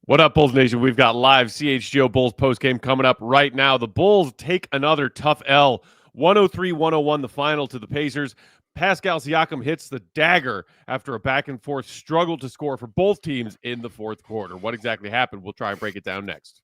What up, Bulls Nation? We've got live CHGO Bulls postgame coming up right now. The Bulls take another tough L, 103-101, the final to the Pacers. Pascal Siakam hits the dagger after a back-and-forth struggle to score for both teams in the fourth quarter. What exactly happened? We'll try and break it down next.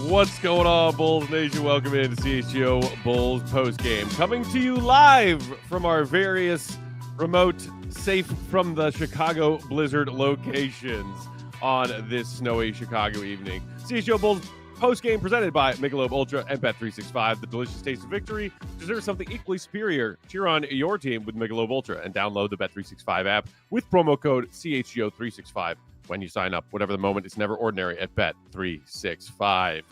What's going on, Bulls Nation? Welcome into CHGO Bulls postgame. Coming to you live from our various remote, safe from the Chicago blizzard locations on this snowy Chicago evening. CHGO Bulls postgame presented by Michelob Ultra and Bet365. The delicious taste of victory deserves something equally superior. Cheer on your team with Michelob Ultra and download the Bet365 app with promo code CHGO365. When you sign up, whatever the moment, it's never ordinary at Bet365.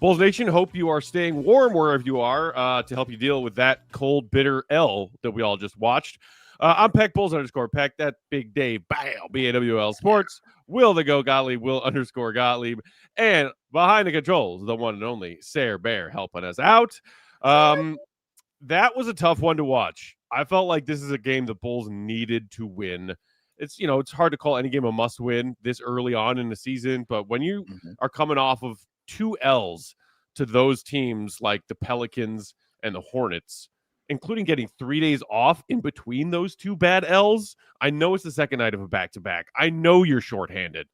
Bulls Nation, hope you are staying warm wherever you are to help you deal with that cold, bitter L that we all just watched. I'm Peck, Bulls _Peck, that big Dave, BAW, BAWL Sports, Will the Go Gottlieb, Will _ Gottlieb, and behind the controls, the one and only Sarah Bear helping us out. That was a tough one to watch. I felt like this is a game the Bulls needed to win. It's hard to call any game a must win this early on in the season, but when you are coming off of 2 L's to those teams like the Pelicans and the Hornets, including getting 3 days off in between those 2 bad L's, I know it's the second night of a back-to-back. I know you're shorthanded.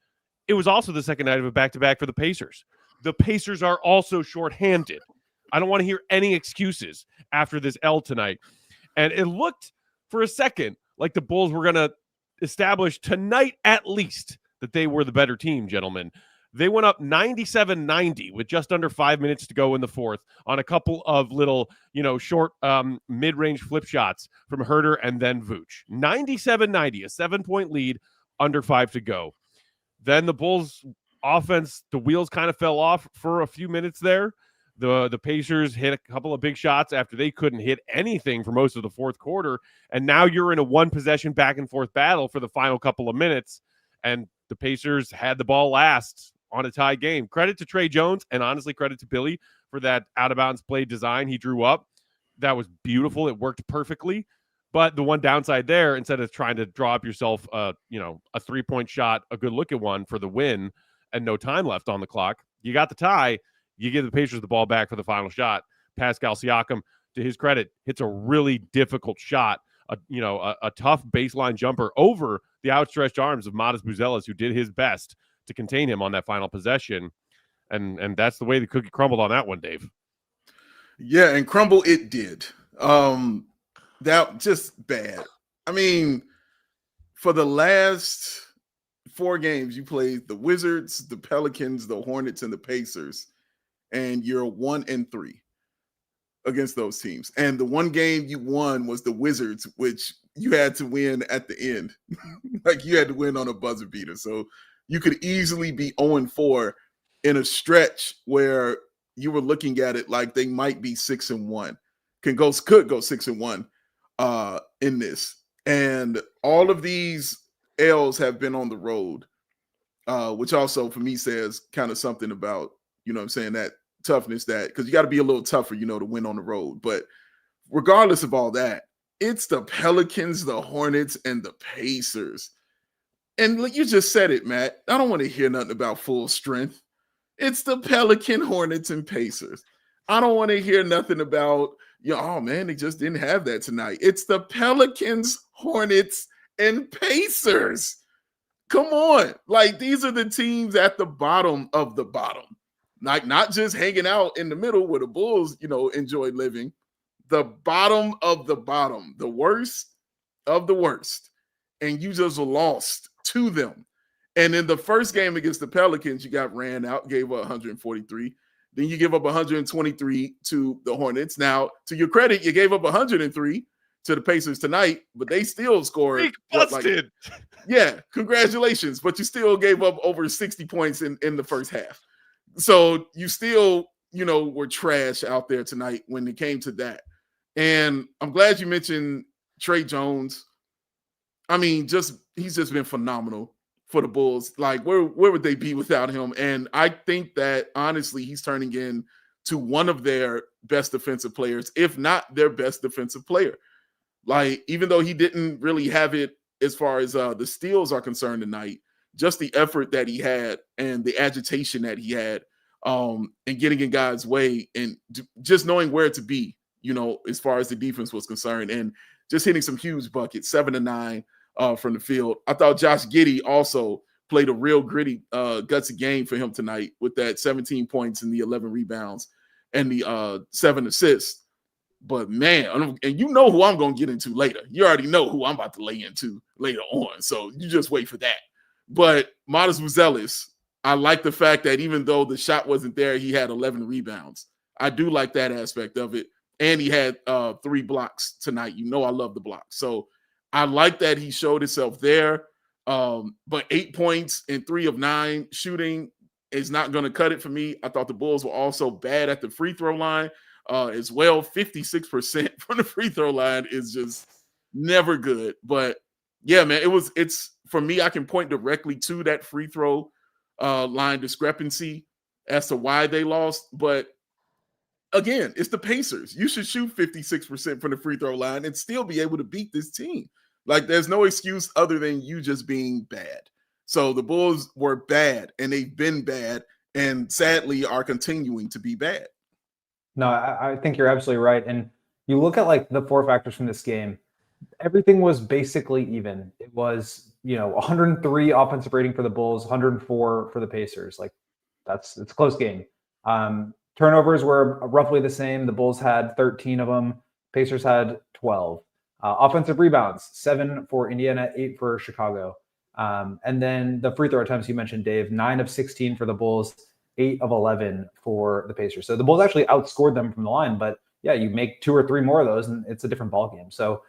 It was also the second night of a back-to-back for the Pacers. The Pacers are also shorthanded. I don't want to hear any excuses after this L tonight. And it looked for a second like the Bulls were going to establish tonight at least that they were the better team, gentlemen. They went up 97-90 with just under 5 minutes to go in the fourth on a couple of little, short mid-range flip shots from Herter and then Vooch. 97-90, a 7-point lead, under 5 to go. Then the Bulls offense, the wheels kind of fell off for a few minutes there. The Pacers hit a couple of big shots after they couldn't hit anything for most of the fourth quarter. And now you're in a one-possession back-and-forth battle for the final couple of minutes. And the Pacers had the ball last on a tie game. Credit to Tre Jones, and honestly, credit to Billy for that out-of-bounds play design he drew up. That was beautiful. It worked perfectly. But the one downside there, instead of trying to draw up yourself, a 3-point shot, a good-looking one for the win, and no time left on the clock, you got the tie. You give the Pacers the ball back for the final shot. Pascal Siakam, to his credit, hits a really difficult shot, a tough baseline jumper over the outstretched arms of Matas Buzelis, who did his best to contain him on that final possession. And that's the way the cookie crumbled on that one, Dave. Yeah, and crumble it did. That just bad. I mean, for the last 4 games, you played the Wizards, the Pelicans, the Hornets, and the Pacers. And you're 1-3 against those teams. And the one game you won was the Wizards, which you had to win at the end. Like you had to win on a buzzer beater. So you could easily be 0-4 in a stretch where you were looking at it like they might be 6-1. Could go 6-1 in this. And all of these L's have been on the road, which also for me says kind of something about, that toughness, that because you got to be a little tougher, to win on the road. But regardless of all that, it's the Pelicans, the Hornets, and the Pacers. And you just said it, Matt. I don't want to hear nothing about full strength. It's the Pelican, Hornets, and Pacers. I don't want to hear nothing about, oh man, they just didn't have that tonight. It's the Pelicans, Hornets, and Pacers. Come on. Like, these are the teams at the bottom of the bottom. Like, not just hanging out in the middle where the Bulls, enjoy living. The bottom of the bottom, the worst of the worst. And you just lost to them. And in the first game against the Pelicans, you got ran out, gave up 143. Then you give up 123 to the Hornets. Now, to your credit, you gave up 103 to the Pacers tonight, but they still scored. Busted. Yeah, congratulations. But you still gave up over 60 points in the first half. So you still, were trash out there tonight when it came to that. And I'm glad you mentioned Tre Jones. I mean, he's just been phenomenal for the Bulls. Like, where would they be without him? And I think that, honestly, he's turning into one of their best defensive players, if not their best defensive player. Like, even though he didn't really have it as far as the steals are concerned tonight, just the effort that he had and the agitation that he had and getting in guys' way and just knowing where to be, as far as the defense was concerned, and just hitting some huge buckets, 7 to 9 from the field. I thought Josh Giddey also played a real gritty, gutsy game for him tonight with that 17 points and the 11 rebounds and the 7 assists. But, man, and you know who I'm going to get into later. You already know who I'm about to lay into later on, so you just wait for that. But Matas Buzelis, I like the fact that even though the shot wasn't there, he had 11 rebounds. I do like that aspect of it. And he had 3 blocks tonight. I love the blocks. So I like that he showed himself there. But 8 points and 3 of 9 shooting is not going to cut it for me. I thought the Bulls were also bad at the free throw line as well. 56% from the free throw line is just never good. But yeah, man, it's for me, I can point directly to that free throw line discrepancy as to why they lost. But again, it's the Pacers. You should shoot 56% from the free throw line and still be able to beat this team. Like, there's no excuse other than you just being bad. So the Bulls were bad, and they've been bad, and sadly are continuing to be bad. No, I think you're absolutely right. And you look at like the 4 factors from this game, everything was basically even. It was, 103 offensive rating for the Bulls, 104 for the Pacers. Like, it's a close game. Turnovers were roughly the same. The Bulls had 13 of them. Pacers had 12. Offensive rebounds, 7 for Indiana, 8 for Chicago. And then the free throw attempts you mentioned, Dave, 9 of 16 for the Bulls, 8 of 11 for the Pacers. So the Bulls actually outscored them from the line. But yeah, you make 2 or 3 more of those, and it's a different ballgame. So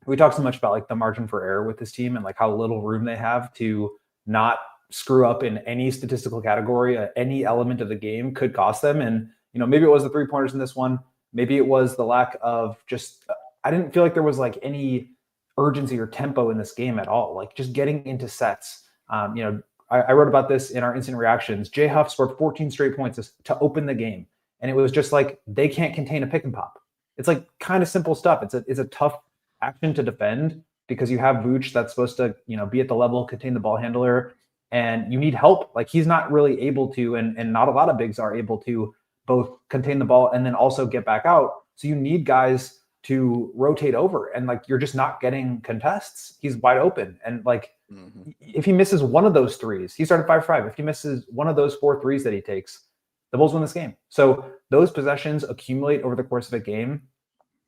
we talk so much about like the margin for error with this team and like how little room they have to not screw up in any statistical category. Any element of the game could cost them. And, maybe it was the 3-pointers in this one. Maybe it was the lack of just, I didn't feel like there was like any urgency or tempo in this game at all. Like just getting into sets. I wrote about this in our instant reactions. Jay Huff scored 14 straight points to open the game. And it was just like, they can't contain a pick and pop. It's like kind of simple stuff. It's a tough action to defend because you have Vooch that's supposed to, be at the level, contain the ball handler, and you need help. Like he's not really able to, and not a lot of bigs are able to both contain the ball and then also get back out. So you need guys to rotate over, and like you're just not getting contests. He's wide open, and like if he misses one of those threes, he started 5-5. If he misses one of those 4 threes that he takes, the Bulls win this game. So those possessions accumulate over the course of a game,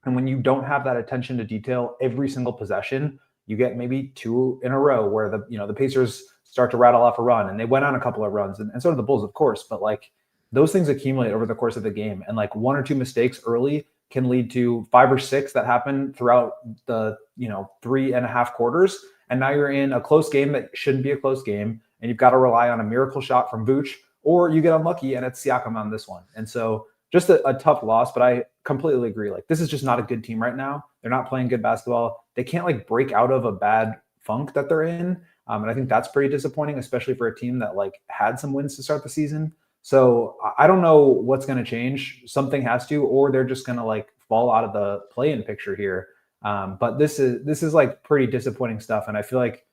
and when you don't have that attention to detail every single possession, you get maybe 2 in a row where the Pacers start to rattle off a run, and they went on a couple of runs, and so did the Bulls, of course. But like those things accumulate over the course of the game, and like 1 or 2 mistakes early can lead to 5 or 6 that happen throughout the 3.5 quarters. And now you're in a close game that shouldn't be a close game, and you've got to rely on a miracle shot from Vooch, or you get unlucky and it's Siakam on this one. And so just a tough loss, but I completely agree. Like this is just not a good team right now. They're not playing good basketball. They can't like break out of a bad funk that they're in. And I think that's pretty disappointing, especially for a team that like had some wins to start the season. So I don't know what's going to change. Something has to, or they're just going to like fall out of the play-in picture here. But this is like pretty disappointing stuff. And I feel like,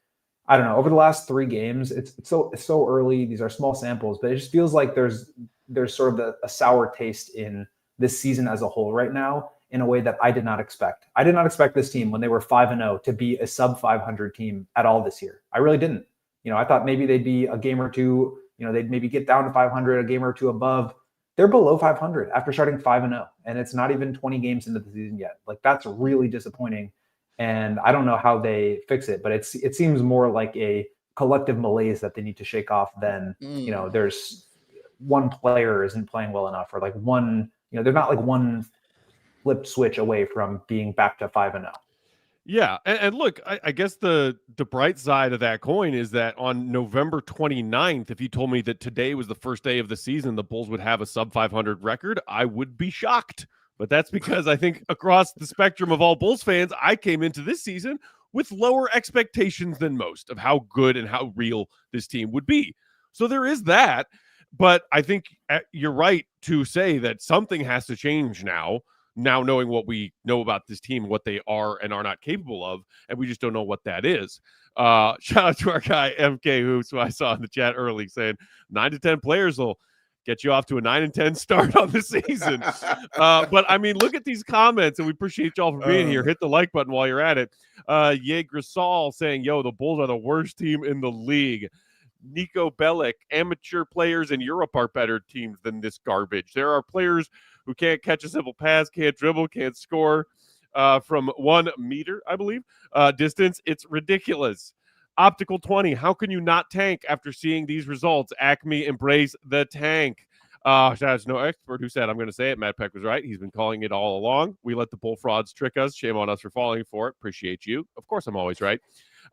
I don't know, over the last 3 games, it's so early. These are small samples, but it just feels like there's sort of a sour taste in this season as a whole right now in a way that I did not expect. I did not expect this team when they were 5-0 to be a sub 500 team at all this year. I really didn't. I thought maybe they'd be a game or two, they'd maybe get down to 500, a game or two above. They're below 500 after starting 5-0, and it's not even 20 games into the season yet. Like that's really disappointing, and I don't know how they fix it, but it seems more like a collective malaise that they need to shake off than there's one player isn't playing well enough, or like one, they're not like one flip switch away from being back to 5-0. Yeah, and look, I guess the bright side of that coin is that on November 29th, if you told me that today was the first day of the season, the Bulls would have a sub 500 record, I would be shocked. But that's because I think across the spectrum of all Bulls fans, I came into this season with lower expectations than most of how good and how real this team would be. So there is that. But I think you're right to say that something has to change now knowing what we know about this team, what they are and are not capable of, and we just don't know what that is. Shout out to our guy, MK Hoops, who I saw in the chat early saying 9 to 10 players will get you off to a 9-10 start on the season. But, I mean, look at these comments, and we appreciate y'all for being here. Hit the like button while you're at it. Ye Grisal saying, yo, the Bulls are the worst team in the league. Nico Bellic, amateur players in Europe are better teams than this garbage. There are players who can't catch a simple pass, can't dribble, can't score from 1 meter, I believe, distance. It's ridiculous. Optical 20, how can you not tank after seeing these results? Acme, embrace the tank. Shout out to no expert who said, I'm going to say it, Matt Peck was right. He's been calling it all along. We let the bull frauds trick us. Shame on us for falling for it. Appreciate you. Of course, I'm always right.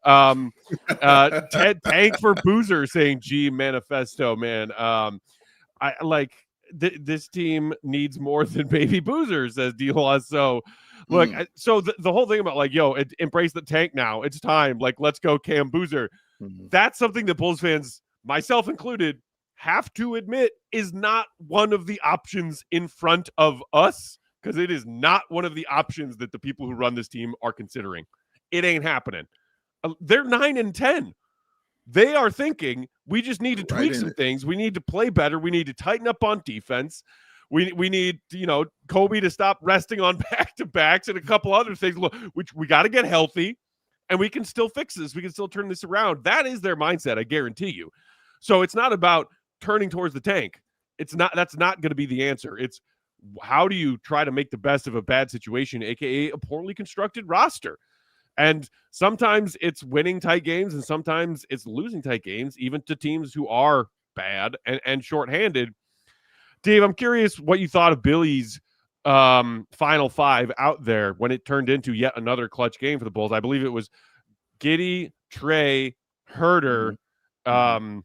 Ted Tank for Boozer saying, G manifesto, man. I like this team needs more than baby Boozer, says D-Law. So look, so the whole thing about like, yo, embrace the tank now. It's time. Like, let's go Cam Boozer. That's something that Bulls fans, myself included, have to admit is not one of the options in front of us, because it is not one of the options that the people who run this team are considering. It ain't happening. They're 9-10. They are thinking we just need to tweak some things. We need to play better. We need to tighten up on defense. We need, Kobe to stop resting on back-to-backs and a couple other things, which we got to get healthy, and we can still fix this. We can still turn this around. That is their mindset, I guarantee you. So it's not about turning towards the tank. That's not going to be the answer. It's how do you try to make the best of a bad situation, aka a poorly constructed roster. And sometimes it's winning tight games, and sometimes it's losing tight games, even to teams who are bad and shorthanded. Dave, I'm curious what you thought of Billy's final 5 out there when it turned into yet another clutch game for the Bulls. I believe it was Giddey, Tre, Herter, Vooch,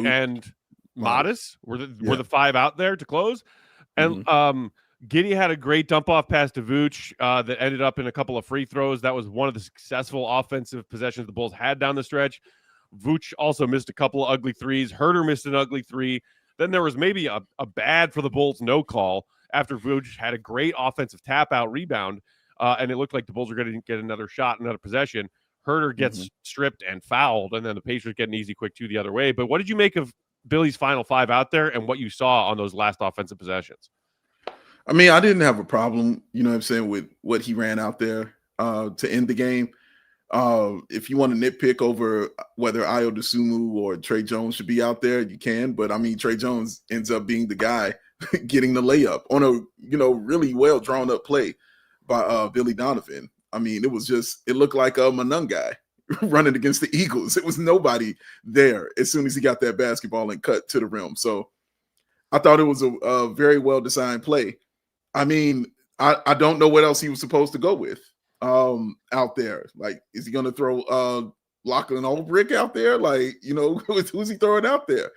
and Matas were the 5 out there to close. And Giddey had a great dump-off pass to Vooch that ended up in a couple of free throws. That was one of the successful offensive possessions the Bulls had down the stretch. Vooch also missed a couple of ugly threes. Herter missed an ugly 3. Then there was maybe a bad for the Bulls no call after Vooch had a great offensive tap-out rebound, and it looked like the Bulls were going to get another shot, another possession. Herter gets stripped and fouled, and then the Pacers get an easy quick 2 the other way. But what did you make of Billy's final 5 out there and what you saw on those last offensive possessions? I mean, I didn't have a problem, with what he ran out there to end the game. If you want to nitpick over whether Ayo Dosunmu or Tre Jones should be out there, you can. But, I mean, Tre Jones ends up being the guy getting the layup on a, really well drawn up play by Billy Donovan. I mean, it looked like a Manung guy running against the Eagles. It was nobody there as soon as he got that basketball and cut to the rim. So I thought it was a very well-designed play. I mean, I don't know what else he was supposed to go with out there. Like, is he going to throw Lachlan Olbrich out there? Like, who's he throwing out there?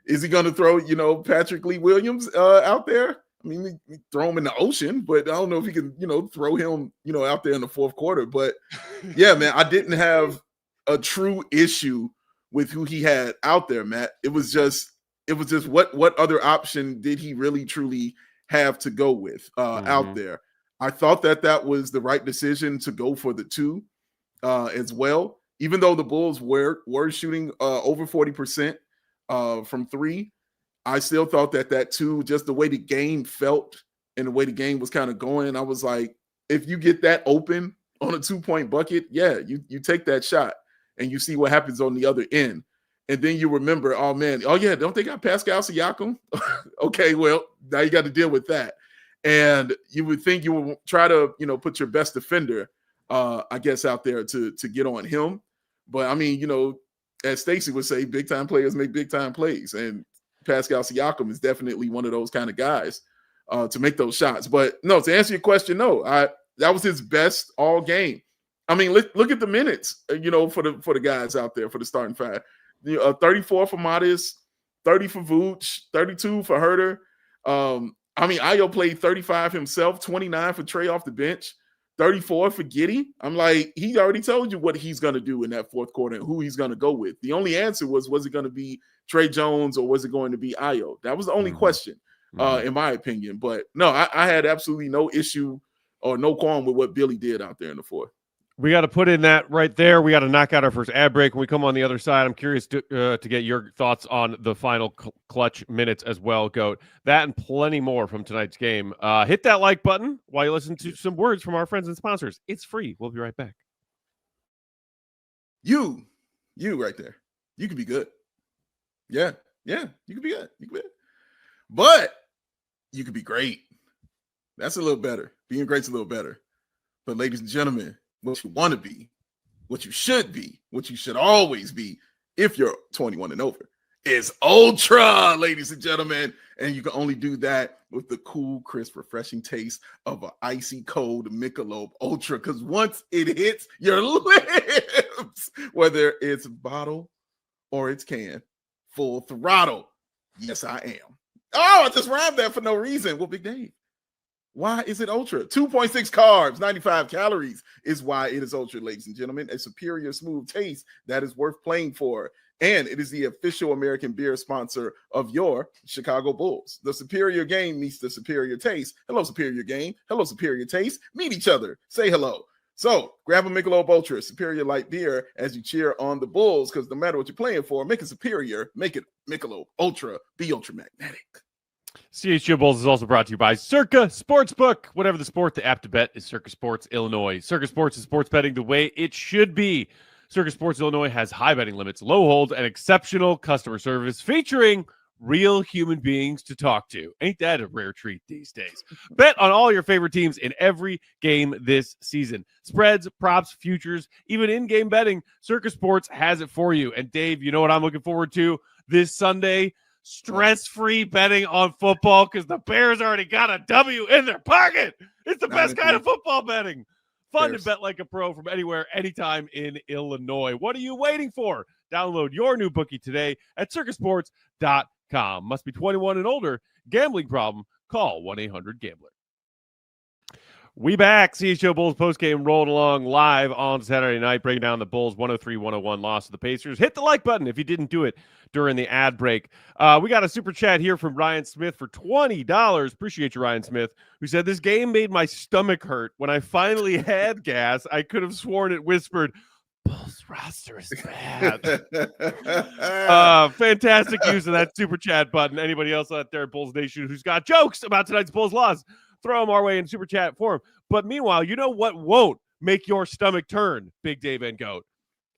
Is he going to throw, Patrick Lee Williams out there? I mean, throw him in the ocean, but I don't know if he can, throw him, out there in the fourth quarter. But yeah, man, I didn't have a true issue with who he had out there, Matt. It was just what other option did he really truly have to go with out there? I thought that was the right decision to go for the 2 as well, even though the Bulls were shooting over 40% from 3. I still thought that 2, just the way the game felt and the way the game was kind of going, I was like, if you get that open on a 2-point bucket, yeah, you take that shot and you see what happens on the other end. And then you remember, don't they got Pascal Siakam? Okay, well, now you got to deal with that. And you would think you would try to, put your best defender, I guess, out there to get on him. But, I mean, as Stacey would say, big-time players make big-time plays. And Pascal Siakam is definitely one of those kind of guys to make those shots. But no, to answer your question, no, that was his best all game. I mean, look at the minutes, for the guys out there for the starting five. 34 for Matas, 30 for Vooch, 32 for Herter. Ayo played 35 himself, 29 for Tre off the bench, 34 for Giddey. I'm like, he already told you what he's going to do in that fourth quarter and who he's going to go with. The only answer was it going to be Tre Jones or was it going to be Ayo? That was the only question, in my opinion. But no, I had absolutely no issue or no qualm with what Billy did out there in the fourth. We got to put in that right there. We got to knock out our first ad break. When we come on the other side, I'm curious to get your thoughts on the final clutch minutes as well, Goat. That and plenty more from tonight's game. Hit that like button while you listen to some words from our friends and sponsors. It's free. We'll be right back. You right there. You can be good. Yeah, you can be good. You can be good. But you could be great. That's a little better. Being great's a little better. But ladies and gentlemen, what you want to be, what you should be, what you should always be if you're 21 and over is Ultra, ladies and gentlemen. And you can only do that with the cool, crisp, refreshing taste of an icy cold Michelob Ultra. Because once it hits your lips, whether it's bottle or it's can, full throttle. Yes, I am. Oh, I just rhymed that for no reason. Well, Big Dave, why is it Ultra? 2.6 carbs, 95 calories is why it is Ultra, ladies and gentlemen. A superior, smooth taste that is worth playing for. And it is the official American beer sponsor of your Chicago Bulls. The superior game meets the superior taste. Hello, superior game. Hello, superior taste. Meet each other. Say hello. So grab a Michelob Ultra, superior light beer, as you cheer on the Bulls, because no matter what you're playing for, make it superior. Make it Michelob Ultra. Be ultra magnetic. CHGO Bulls is also brought to you by Circa Sportsbook. Whatever the sport, the app to bet is Circa Sports Illinois. Circa Sports is sports betting the way it should be. Circa Sports Illinois has high betting limits, low hold, and exceptional customer service featuring real human beings to talk to. Ain't that a rare treat these days? Bet on all your favorite teams in every game this season. Spreads, props, futures, even in-game betting, Circa Sports has it for you. And Dave, you know what I'm looking forward to this Sunday? Stress-free betting on football because the Bears already got a W in their pocket. It's the best kind of football betting. Fun to bet like a pro from anywhere, anytime in Illinois. What are you waiting for? Download your new bookie today at circusports.com. Must be 21 and older. Gambling problem? Call 1-800-GAMBLER. We back. CHGO Bulls postgame rolled along live on Saturday night, breaking down the Bulls 103-101 loss to the Pacers. Hit the like button if you didn't do it during the ad break. We got a super chat here from Ryan Smith for $20. Appreciate you, Ryan Smith, who said, "This game made my stomach hurt. When I finally had gas, I could have sworn it whispered, Bulls roster is bad." Fantastic use of that super chat button. Anybody else out there at Bulls Nation who's got jokes about tonight's Bulls loss, throw them our way in super chat form. But meanwhile, you know what won't make your stomach turn, Big Dave and Goat,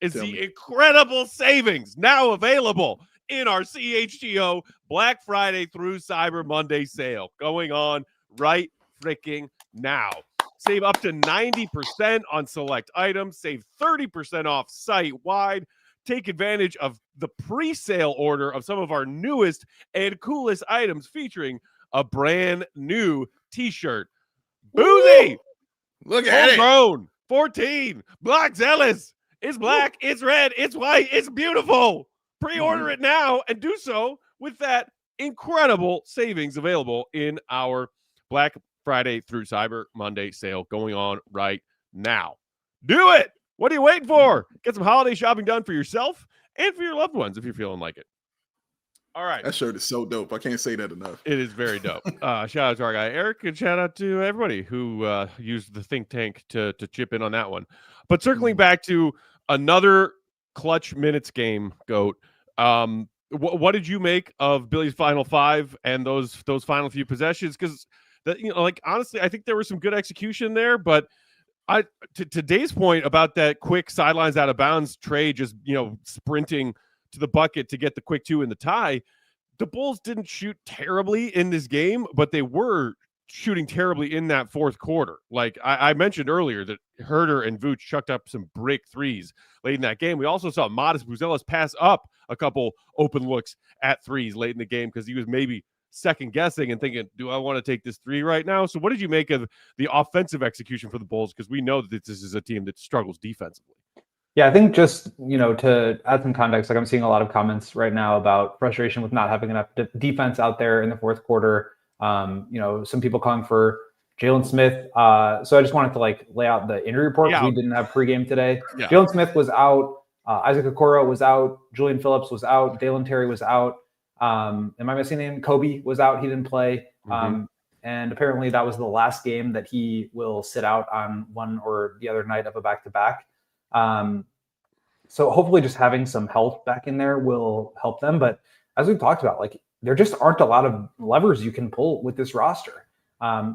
is the incredible savings now available in our CHGO Black Friday through Cyber Monday sale going on right freaking now. Save up to 90% on select items. Save 30% off site-wide. Take advantage of the pre-sale order of some of our newest and coolest items featuring a brand new t-shirt. Boozy! Look at it. Grown. 14. Black Zealous. It's black. It's red. It's white. It's beautiful. Pre-order it now and do so with that incredible savings available in our Black Friday through Cyber Monday sale going on right now. Do it. What are you waiting for? Get some holiday shopping done for yourself and for your loved ones if you're feeling like it. All right. That shirt is so dope. I can't say that enough. It is very dope. Shout out to our guy Eric, and shout out to everybody who used the think tank to chip in on that one. But circling back to another clutch minutes game, Goat. What did you make of Billy's final five and those final few possessions? Because honestly, I think there was some good execution there, but to Dave's point about that quick sidelines out of bounds Tre just sprinting to the bucket to get the quick two in the tie. The Bulls didn't shoot terribly in this game, but they were shooting terribly in that fourth quarter. Like I mentioned earlier that Herder and Vooch chucked up some break threes late in that game. We also saw Matas Buzelis pass up a couple open looks at threes late in the game because he was maybe second guessing and thinking, do I want to take this three right now? So what did you make of the offensive execution for the Bulls? Because we know that this is a team that struggles defensively. Yeah, I think just, to add some context, like I'm seeing a lot of comments right now about frustration with not having enough defense out there in the fourth quarter. Some people calling for Jalen Smith. So I just wanted to lay out the injury report because we didn't have pregame today. Yeah. Jalen Smith was out. Isaac Okoro was out. Julian Phillips was out. Dalen Terry was out. Am I missing anyone? Kobe was out. He didn't play. And apparently that was the last game that he will sit out on one or the other night of a back-to-back. So hopefully just having some health back in there will help them. But as we've talked about, there just aren't a lot of levers you can pull with this roster.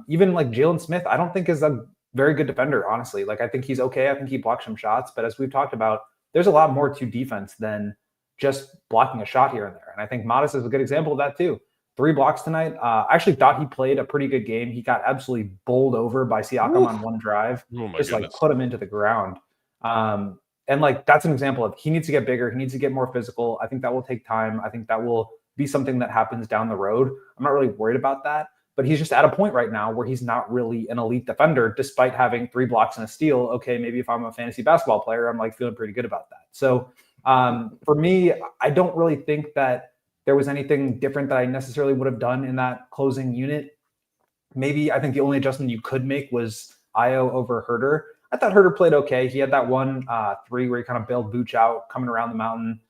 Even Jalen Smith, I don't think is a very good defender, honestly. I think he's okay. I think he blocks some shots. But as we've talked about, there's a lot more to defense than just blocking a shot here and there. And I think Matas is a good example of that too. 3 blocks tonight. I actually thought he played a pretty good game. He got absolutely bowled over by Siakam on one drive. Just put him into the ground. And that's an example of he needs to get bigger. He needs to get more physical. I think that will take time. I think that will be something that happens down the road. I'm not really worried about that, but he's just at a point right now where he's not really an elite defender, despite having 3 blocks and a steal. Okay, maybe if I'm a fantasy basketball player, I'm feeling pretty good about that. So for me, I don't really think that there was anything different that I necessarily would have done in that closing unit. Maybe I think the only adjustment you could make was Ayo over Herder. I thought Herder played okay. He had that one 3 where he kind of bailed Vooch out, coming around the mountain,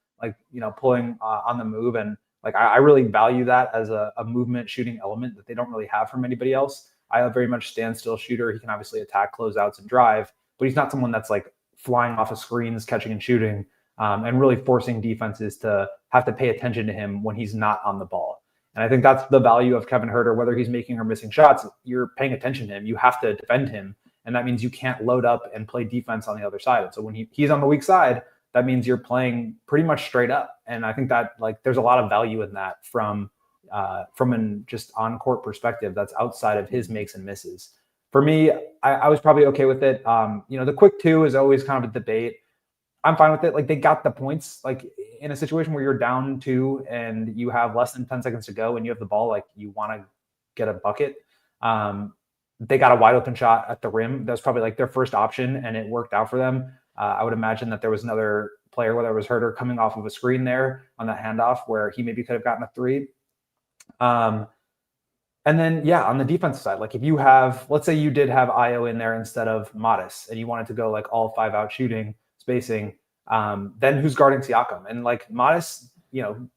pulling on the move. And I really value that as a movement shooting element that they don't really have from anybody else. Ayo very much standstill shooter. He can obviously attack closeouts and drive, but he's not someone that's flying off of screens, catching and shooting, and really forcing defenses to have to pay attention to him when he's not on the ball. And I think that's the value of Kevin Herder, whether he's making or missing shots, you're paying attention to him. You have to defend him. And that means you can't load up and play defense on the other side. And so when he's on the weak side, that means you're playing pretty much straight up. And I think that there's a lot of value in that from an just on-court perspective that's outside of his makes and misses. For me, I was probably okay with it. The quick 2 is always kind of a debate. I'm fine with it. They got the points. In a situation where you're down 2 and you have less than 10 seconds to go and you have the ball, you want to get a bucket. They got a wide open shot at the rim. That was probably their first option, and it worked out for them. I would imagine that there was another player, whether it was Herder, coming off of a screen there on that handoff where he maybe could have gotten a 3. And then, on the defensive side, if you have, let's say you did have Ayo in there instead of Matas, and you wanted to go all 5 out shooting, spacing, then who's guarding Siakam? And Matas,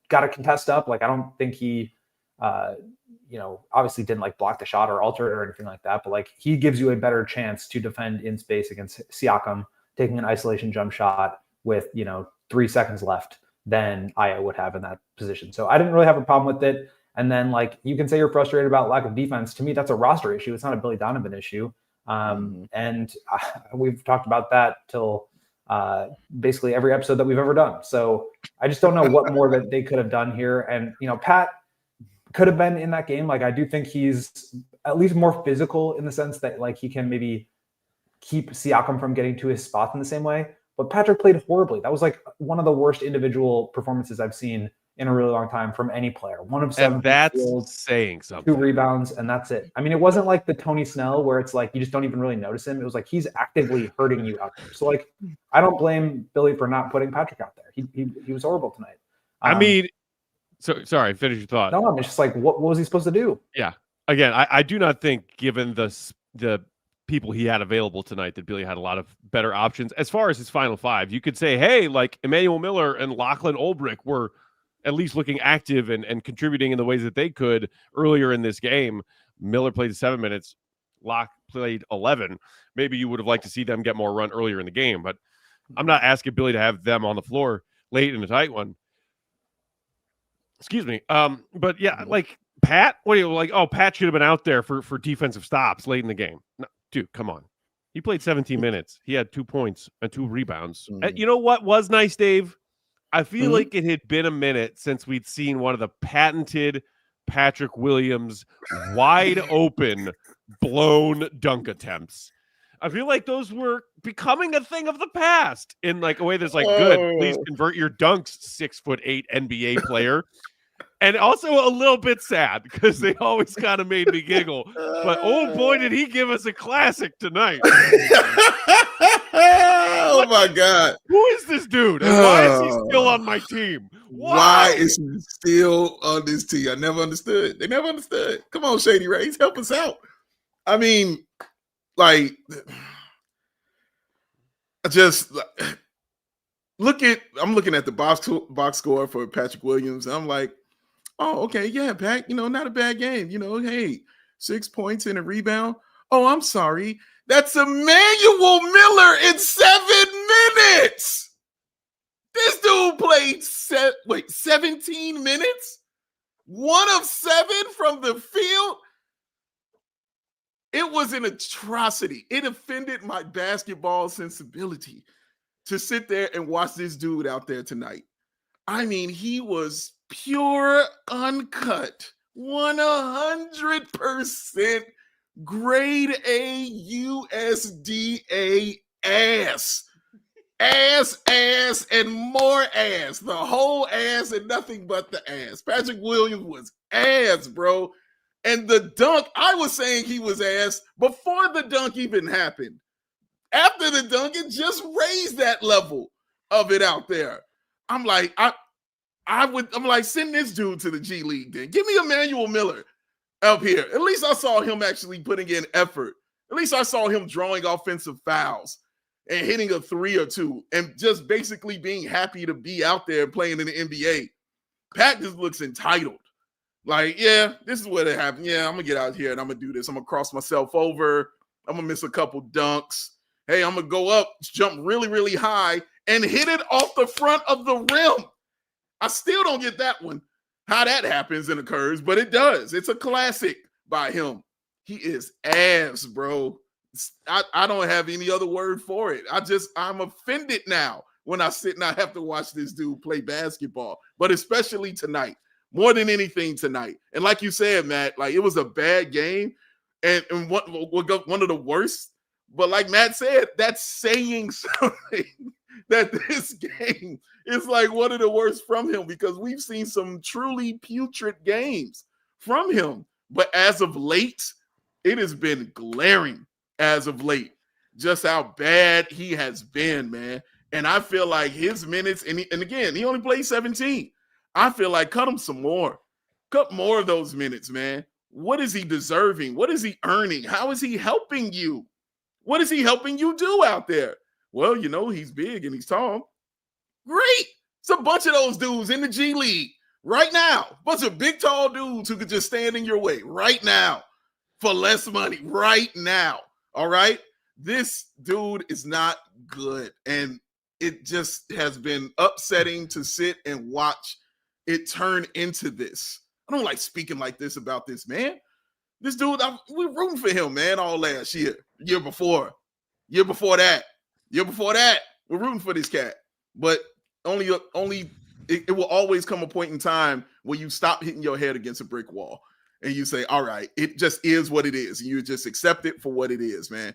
got to contest up. I don't think he, obviously didn't block the shot or alter it or anything like that, but he gives you a better chance to defend in space against Siakam taking an isolation jump shot with, 3 seconds left than Ayo would have in that position. So I didn't really have a problem with it. And then you can say you're frustrated about lack of defense. To me, that's a roster issue. It's not a Billy Donovan issue. And we've talked about that till basically every episode that we've ever done. So I just don't know what more that they could have done here. And, Pat could have been in that game. I do think he's at least more physical in the sense that he can maybe keep Siakam from getting to his spot in the same way. But Patrick played horribly. That was one of the worst individual performances I've seen in a really long time from any player. 1 of 7. And that's saying something. 2 rebounds, and that's it. I mean, it wasn't the Tony Snell where it's you just don't even really notice him. It was he's actively hurting you out there. So I don't blame Billy for not putting Patrick out there. He was horrible tonight. So sorry, finish your thought. No, it's just what was he supposed to do? Yeah. Again, I do not think, given the people he had available tonight, that Billy had a lot of better options. As far as his final 5, you could say, hey, Emanuel Miller and Lachlan Olbrich were at least looking active and contributing in the ways that they could earlier in this game. Miller played 7 minutes. Lach played 11. Maybe you would have liked to see them get more run earlier in the game, but I'm not asking Billy to have them on the floor late in a tight one. Excuse me. But yeah, Pat, what are you oh, Pat should have been out there for defensive stops late in the game. No, dude, come on. He played 17 minutes. He had 2 points and 2 rebounds. And you know what was nice, Dave? I feel like it had been a minute since we'd seen one of the patented Patrick Williams wide open blown dunk attempts. I feel like those were becoming a thing of the past in like a way that's like, good, please convert your dunks, 6'8" NBA player. And also a little bit sad because they always kind of made me giggle. But oh boy, did he give us a classic tonight. Oh my God. Who is this dude? And why is he still on my team? Why is he still on this team? I never understood. They never understood. Come on, Shady Rays, help us out. I mean, like, I'm looking at the box score for Patrick Williams. And I'm like, oh, okay, yeah, Pack, not a bad game. Hey, 6 points and a rebound. Oh, I'm sorry. That's Emanuel Miller in 7 minutes. This dude played 17 minutes? 1 of 7 from the field? It was an atrocity. It offended my basketball sensibility to sit there and watch this dude out there tonight. I mean, he was pure, uncut, 100% grade A USDA ass. Ass, and more ass. The whole ass and nothing but the ass. Patrick Williams was ass, bro. And the dunk, I was saying he was ass before the dunk even happened. After the dunk, it just raised that level of it out there. I'm like, I'm like, send this dude to the G League then. Give me Emanuel Miller up here. At least I saw him actually putting in effort. At least I saw him drawing offensive fouls and hitting a 3 or 2 and just basically being happy to be out there playing in the NBA. Pat just looks entitled. Like, yeah, this is what it happened. Yeah, I'm going to get out here and I'm going to do this. I'm going to cross myself over. I'm going to miss a couple dunks. Hey, I'm going to go up, jump really, really high, and hit it off the front of the rim. I still don't get that one, how that happens and occurs, but it does. It's a classic by him. He is ass, bro. I don't have any other word for it. I'm offended now when I sit and I have to watch this dude play basketball, but especially tonight, more than anything tonight. And like you said, Matt, like it was a bad game and one of the worst. But like Matt said, that's saying something that this game is like one of the worst from him because we've seen some truly putrid games from him. But as of late, it has been glaring as of late, just how bad he has been, man. And I feel like his minutes, and again, he only played 17. I feel like cut him some more. Cut more of those minutes, man. What is he deserving? What is he earning? How is he helping you? What is he helping you do out there? Well, he's big and he's tall. Great. It's a bunch of those dudes in the G League right now. A bunch of big, tall dudes who could just stand in your way right now for less money right now. All right? This dude is not good. And it just has been upsetting to sit and watch it turn into this. I don't like speaking like this about this, man. This dude, we're rooting for him, man, all last year. Year before that, we're rooting for this cat. But it will always come a point in time where you stop hitting your head against a brick wall and you say, all right, it just is what it is. You just accept it for what it is, man.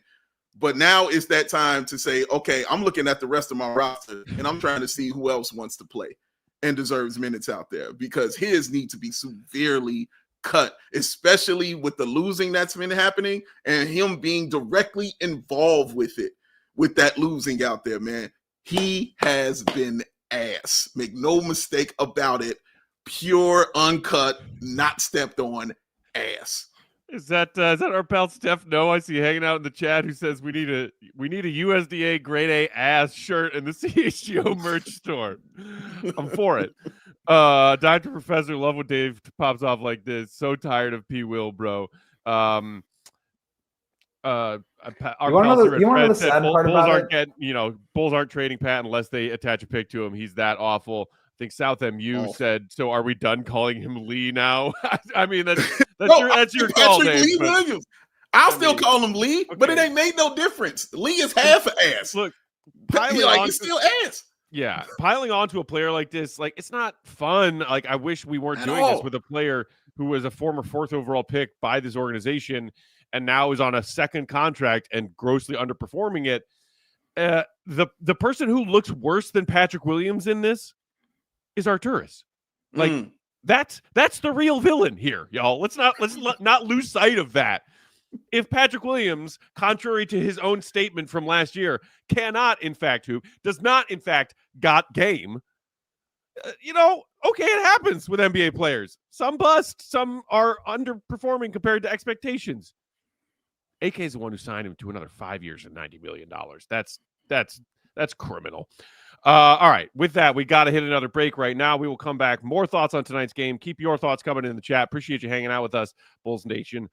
But now it's that time to say, okay, I'm looking at the rest of my roster and I'm trying to see who else wants to play and deserves minutes out there because his need to be severely cut, especially with the losing that's been happening and him being directly involved with it, with that losing out there, man. He has been ass. Make no mistake about it. Pure, uncut, not stepped on ass. Is that our pal Steph? No, I see hanging out in the chat who says we need a USDA grade A ass shirt in the CHGO merch store. I'm for it. Dr. Professor, love when Dave pops off like this. So tired of P. Will, bro. You want to know the sad part about it? Bulls aren't trading Pat unless they attach a pick to him. He's that awful. I think South MU said, so are we done calling him Lee now? I mean, that's your call, Dave. Lee Williams. I'll still call him Lee, but it ain't made no difference. Lee is half ass. Look, he's still ass. Yeah, piling onto a player like this, like it's not fun. Like I wish we weren't doing this with a player who was a former 4th overall pick by this organization and now is on a second contract and grossly underperforming it. The person who looks worse than Patrick Williams in this is Arturas. Like that's the real villain here, y'all. Let's not lose sight of that. If Patrick Williams, contrary to his own statement from last year, does not in fact got game, okay, it happens with NBA players. Some bust, some are underperforming compared to expectations. AK is the one who signed him to another 5 years and $90 million. That's criminal. All right, with that, we got to hit another break right now. We will come back. More thoughts on tonight's game. Keep your thoughts coming in the chat. Appreciate you hanging out with us, Bulls Nation.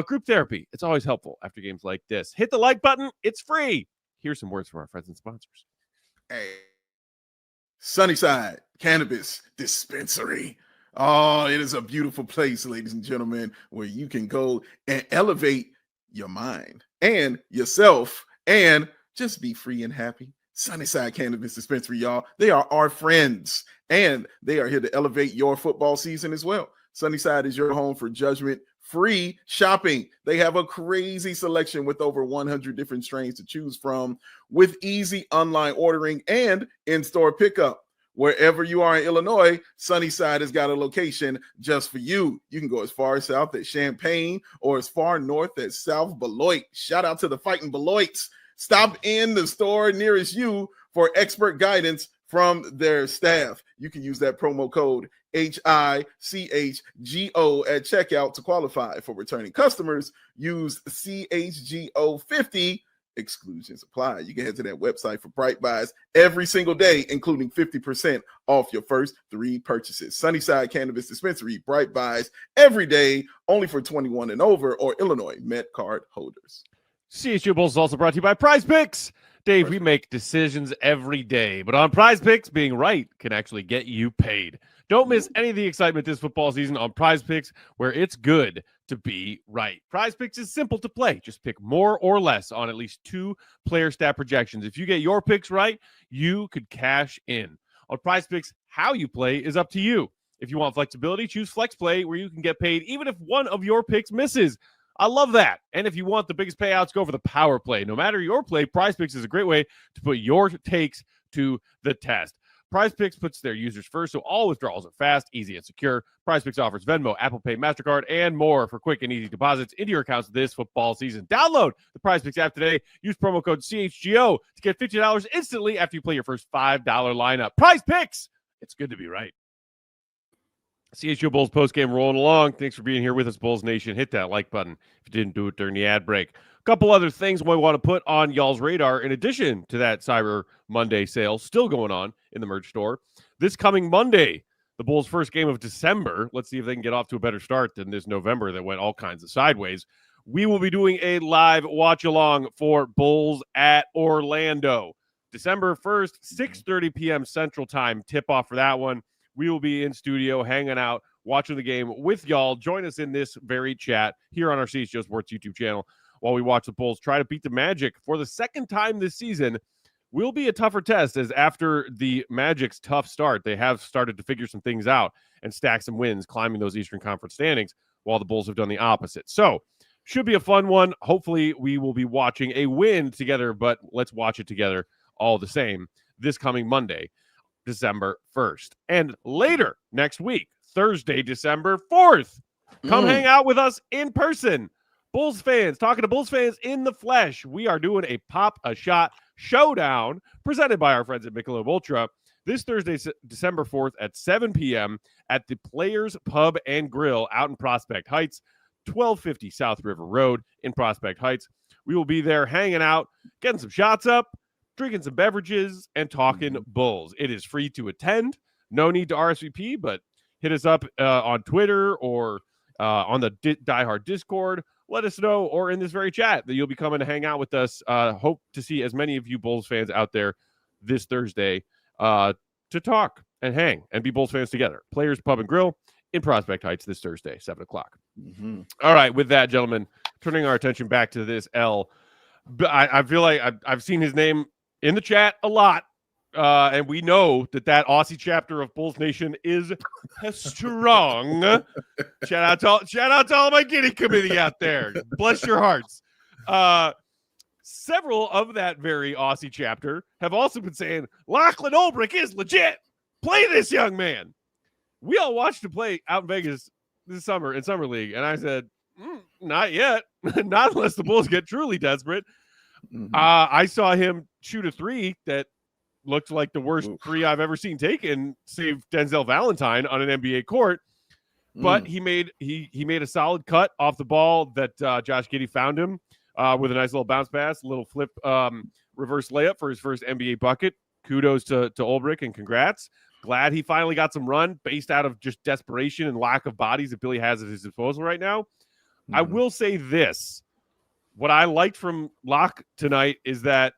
Group therapy. It's always helpful after games like this. Hit the like button. It's free. Here's some words from our friends and sponsors. Hey, Sunnyside Cannabis Dispensary. Oh, it is a beautiful place, ladies and gentlemen, where you can go and elevate your mind and yourself and just be free and happy. Sunnyside Cannabis Dispensary, y'all. They are our friends, and they are here to elevate your football season as well. Sunnyside is your home for judgment-free shopping. They have a crazy selection with over 100 different strains to choose from, with easy online ordering and in-store pickup. Wherever you are in Illinois, Sunnyside has got a location just for you. You can go as far south as Champaign or as far north as South Beloit. Shout out to the Fighting Beloits. Stop in the store nearest you for expert guidance from their staff. You can use that promo code HICHGO at checkout to qualify. For returning customers, use CHGO50. Exclusions apply. You can head to that website for Bright Buys every single day, including 50% off your first 3 purchases. Sunnyside Cannabis Dispensary, Bright Buys every day, only for 21 and over or Illinois Met card holders. CHGO Bulls is also brought to you by Prize Picks. Dave, we make decisions every day, but on Prize Picks, being right can actually get you paid. Don't miss any of the excitement this football season on Prize Picks, where it's good to be right. Prize Picks is simple to play. Just pick more or less on at least 2 player stat projections. If you get your picks right, you could cash in. On Prize Picks, how you play is up to you. If you want flexibility, choose Flex Play, where you can get paid even if one of your picks misses. I love that. And if you want the biggest payouts, go for the power play. No matter your play, Prize Picks is a great way to put your takes to the test. Prize Picks puts their users first, so all withdrawals are fast, easy, and secure. Prize Picks offers Venmo, Apple Pay, MasterCard, and more for quick and easy deposits into your accounts this football season. Download the Prize Picks app today. Use promo code CHGO to get $50 instantly after you play your first $5 lineup. Prize Picks! It's good to be right. CHGO Bulls postgame rolling along. Thanks for being here with us, Bulls Nation. Hit that like button if you didn't do it during the ad break. A couple other things we want to put on y'all's radar in addition to that Cyber Monday sale still going on in the merch store. This coming Monday, the Bulls' first game of December. Let's see if they can get off to a better start than this November that went all kinds of sideways. We will be doing a live watch-along for Bulls at Orlando. December 1st, 6:30 p.m. Central Time. Tip-off for that one. We will be in studio, hanging out, watching the game with y'all. Join us in this very chat here on our CHGO Sports YouTube channel while we watch the Bulls try to beat the Magic for the second time this season. Will be a tougher test, as after the Magic's tough start, they have started to figure some things out and stack some wins, climbing those Eastern Conference standings, while the Bulls have done the opposite. So, should be a fun one. Hopefully, we will be watching a win together, but let's watch it together all the same this coming Monday, December 1st. And later next week, Thursday, December 4th, come hang out with us in person. Bulls fans, talking to Bulls fans in the flesh. We are doing a Pop-A-Shot showdown presented by our friends at Michelob Ultra this Thursday, December 4th at 7 p.m. at the Players Pub and Grill out in Prospect Heights, 1250 South River Road in Prospect Heights. We will be there hanging out, getting some shots up, drinking some beverages, and talking Bulls. It is free to attend. No need to RSVP, but hit us up on Twitter or on the Die Hard Discord. Let us know, or in this very chat, that you'll be coming to hang out with us. Hope to see as many of you Bulls fans out there this Thursday to talk and hang and be Bulls fans together. Players Pub and Grill in Prospect Heights this Thursday, 7 o'clock. All right, with that, gentlemen, turning our attention back to this L. I feel like I've seen his name in the chat a lot and we know that Aussie chapter of Bulls Nation is strong. Shout out to all my Giddey committee out there. Bless your hearts. Several of that very Aussie chapter have also been saying Lachlan Olbrich is legit. Play this young man. We all watched him play out in Vegas this summer in Summer League, and I said, not yet. Not unless the Bulls get truly desperate. I saw him shoot a three that looked like the worst three I've ever seen taken, save Denzel Valentine on an NBA court. But he made a solid cut off the ball that Josh Giddey found him with a nice little bounce pass, a little flip reverse layup for his first NBA bucket. Kudos to Olbrich and congrats. Glad he finally got some run based out of just desperation and lack of bodies that Billy has at his disposal right now. I will say this. What I liked from Locke tonight is that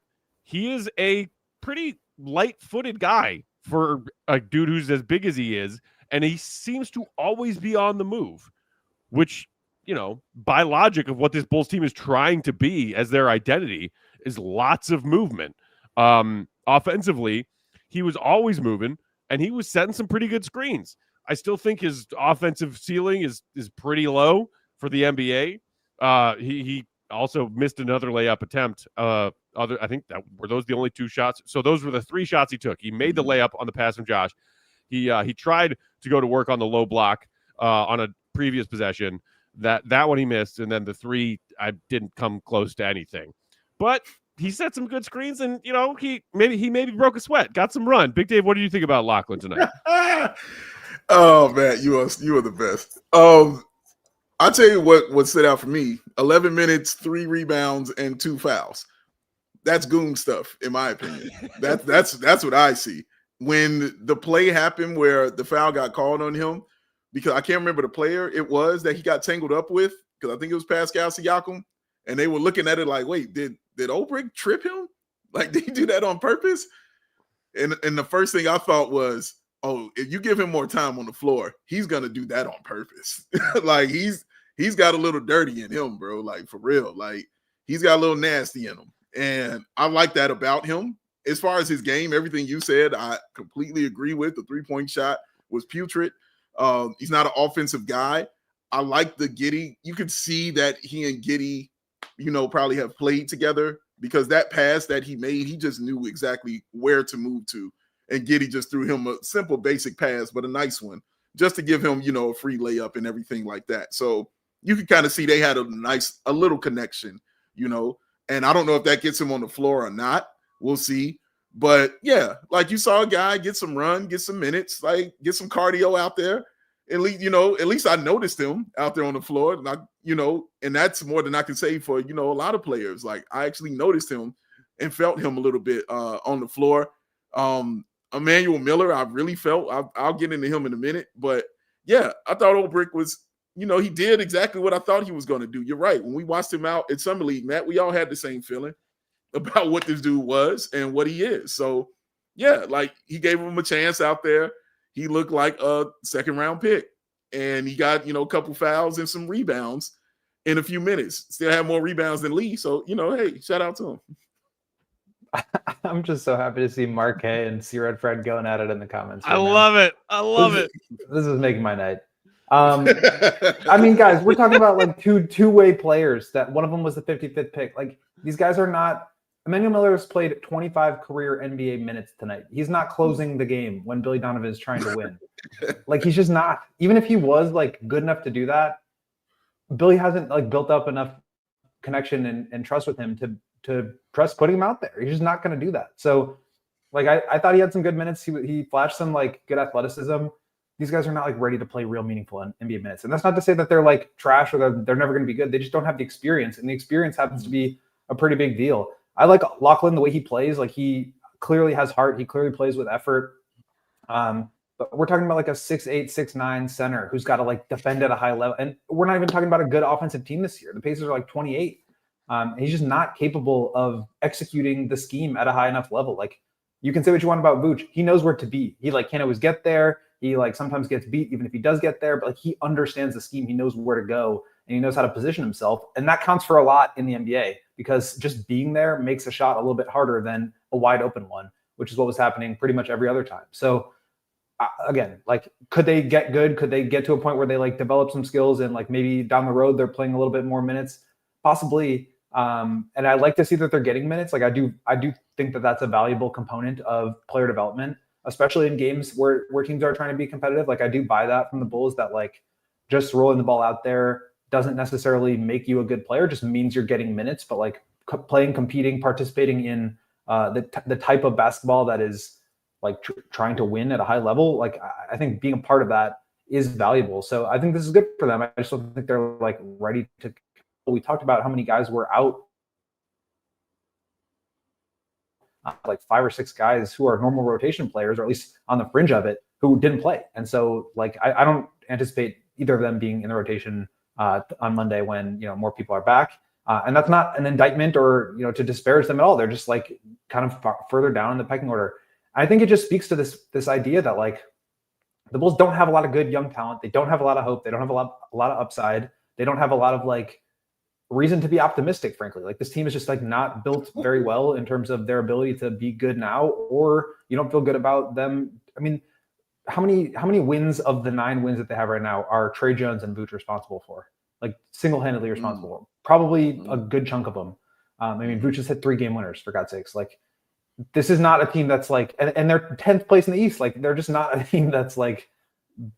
he is a pretty light-footed guy for a dude who's as big as he is, and he seems to always be on the move, which, you know, by logic of what this Bulls team is trying to be as their identity is lots of movement. Offensively, he was always moving, and he was setting some pretty good screens. I still think his offensive ceiling is pretty low for the NBA. He also missed another layup attempt. I think that were those the only two shots. So those were the three shots he took. He made the layup on the pass from Josh. He tried to go to work on the low block on a previous possession. That one he missed, and then the three I didn't come close to anything. But he set some good screens, and you know he maybe broke a sweat, got some run. Big Dave, what do you think about Lachlan tonight? Oh man, you are the best. I'll tell you what stood out for me: 11 minutes, 3 rebounds, and 2 fouls. That's goon stuff, in my opinion. That's what I see. When the play happened where the foul got called on him, because I can't remember the player it was that he got tangled up with, because I think it was Pascal Siakam, and they were looking at it like, wait, did Olbrich trip him? Like, did he do that on purpose? And the first thing I thought was, oh, if you give him more time on the floor, he's gonna do that on purpose. Like he's got a little dirty in him, bro. Like for real. Like he's got a little nasty in him. And I like that about him. As far as his game, everything you said, I completely agree with. The 3-point shot was putrid. He's not an offensive guy. I like the Giddey. You could see that he and Giddey, you know, probably have played together, because that pass that he made, he just knew exactly where to move to. And Giddey just threw him a simple, basic pass, but a nice one, just to give him, you know, a free layup and everything like that. So you can kind of see they had a little connection, you know. And I don't know if that gets him on the floor or not. We'll see. But yeah, like you saw a guy get some run, get some minutes, like get some cardio out there. At least I noticed him out there on the floor. And and that's more than I can say for, you know, a lot of players. Like I actually noticed him and felt him a little bit on the floor. Emanuel Miller, I really felt. I'll get into him in a minute. But yeah, I thought Olbrich was, you know, he did exactly what I thought he was going to do. You're right. When we watched him out at Summer League, Matt, we all had the same feeling about what this dude was and what he is. So, yeah, like he gave him a chance out there. He looked like a second-round pick. And he got, you know, a couple fouls and some rebounds in a few minutes. Still had more rebounds than Lee. So, you know, hey, shout out to him. I'm just so happy to see Mark Hay and C Red Fred going at it in the comments. I love it. I love it. This is making my night. I mean, guys, we're talking about like two-way players. That one of them was the 55th pick. Like these guys are not. Emanuel Miller has played 25 career NBA minutes tonight. He's not closing the game when Billy Donovan is trying to win. Like he's just not. Even if he was like good enough to do that, Billy hasn't like built up enough connection and trust with him to trust putting him out there. He's just not going to do that. So, like I thought he had some good minutes. He flashed some like good athleticism. These guys are not like ready to play real meaningful NBA minutes. And that's not to say that they're like trash or they're never going to be good. They just don't have the experience. And the experience happens to be a pretty big deal. I like Lachlan, the way he plays. Like he clearly has heart. He clearly plays with effort. But we're talking about like a 6'8", 6'9" center who's got to like defend at a high level. And we're not even talking about a good offensive team this year. The Pacers are like 28. He's just not capable of executing the scheme at a high enough level. Like you can say what you want about Vooch. He knows where to be. He like can't always get there. He like sometimes gets beat even if he does get there, but like he understands the scheme. He knows where to go and he knows how to position himself. And that counts for a lot in the NBA because just being there makes a shot a little bit harder than a wide open one. which is what was happening pretty much every other time. So again, like, could they get good? Could they get to a point where they like develop some skills and like maybe down the road they're playing a little bit more minutes? Possibly. And I like to see that they're getting minutes. Like I do think that that's a valuable component of player development, especially in games where teams are trying to be competitive. Like I do buy that from the Bulls, that like just rolling the ball out there doesn't necessarily make you a good player, just means you're getting minutes. But like playing, competing, participating in the type of basketball that is like trying to win at a high level, like I think being a part of that is valuable. So I think this is good for them. I just don't think they're like ready to. We talked about how many guys were out, like 5 or 6 guys who are normal rotation players, or at least on the fringe of it, who didn't play. And so like I don't anticipate either of them being in the rotation on Monday when more people are back. And that's not an indictment or to disparage them at all. They're just like kind of further down in the pecking order. I think it just speaks to this idea that like the Bulls don't have a lot of good young talent. They don't have a lot of hope. They don't have a lot of upside. They don't have a lot of like reason to be optimistic, frankly. Like this team is just like not built very well in terms of their ability to be good now, or you don't feel good about them. I mean, how many wins of the 9 wins that they have right now are Tre Jones and Vooch responsible for? Like single-handedly responsible. Probably a good chunk of them. I mean, Vooch has hit 3 game winners, for God's sakes. Like, this is not a team that's like, and they're 10th place in the East. Like, they're just not a team that's like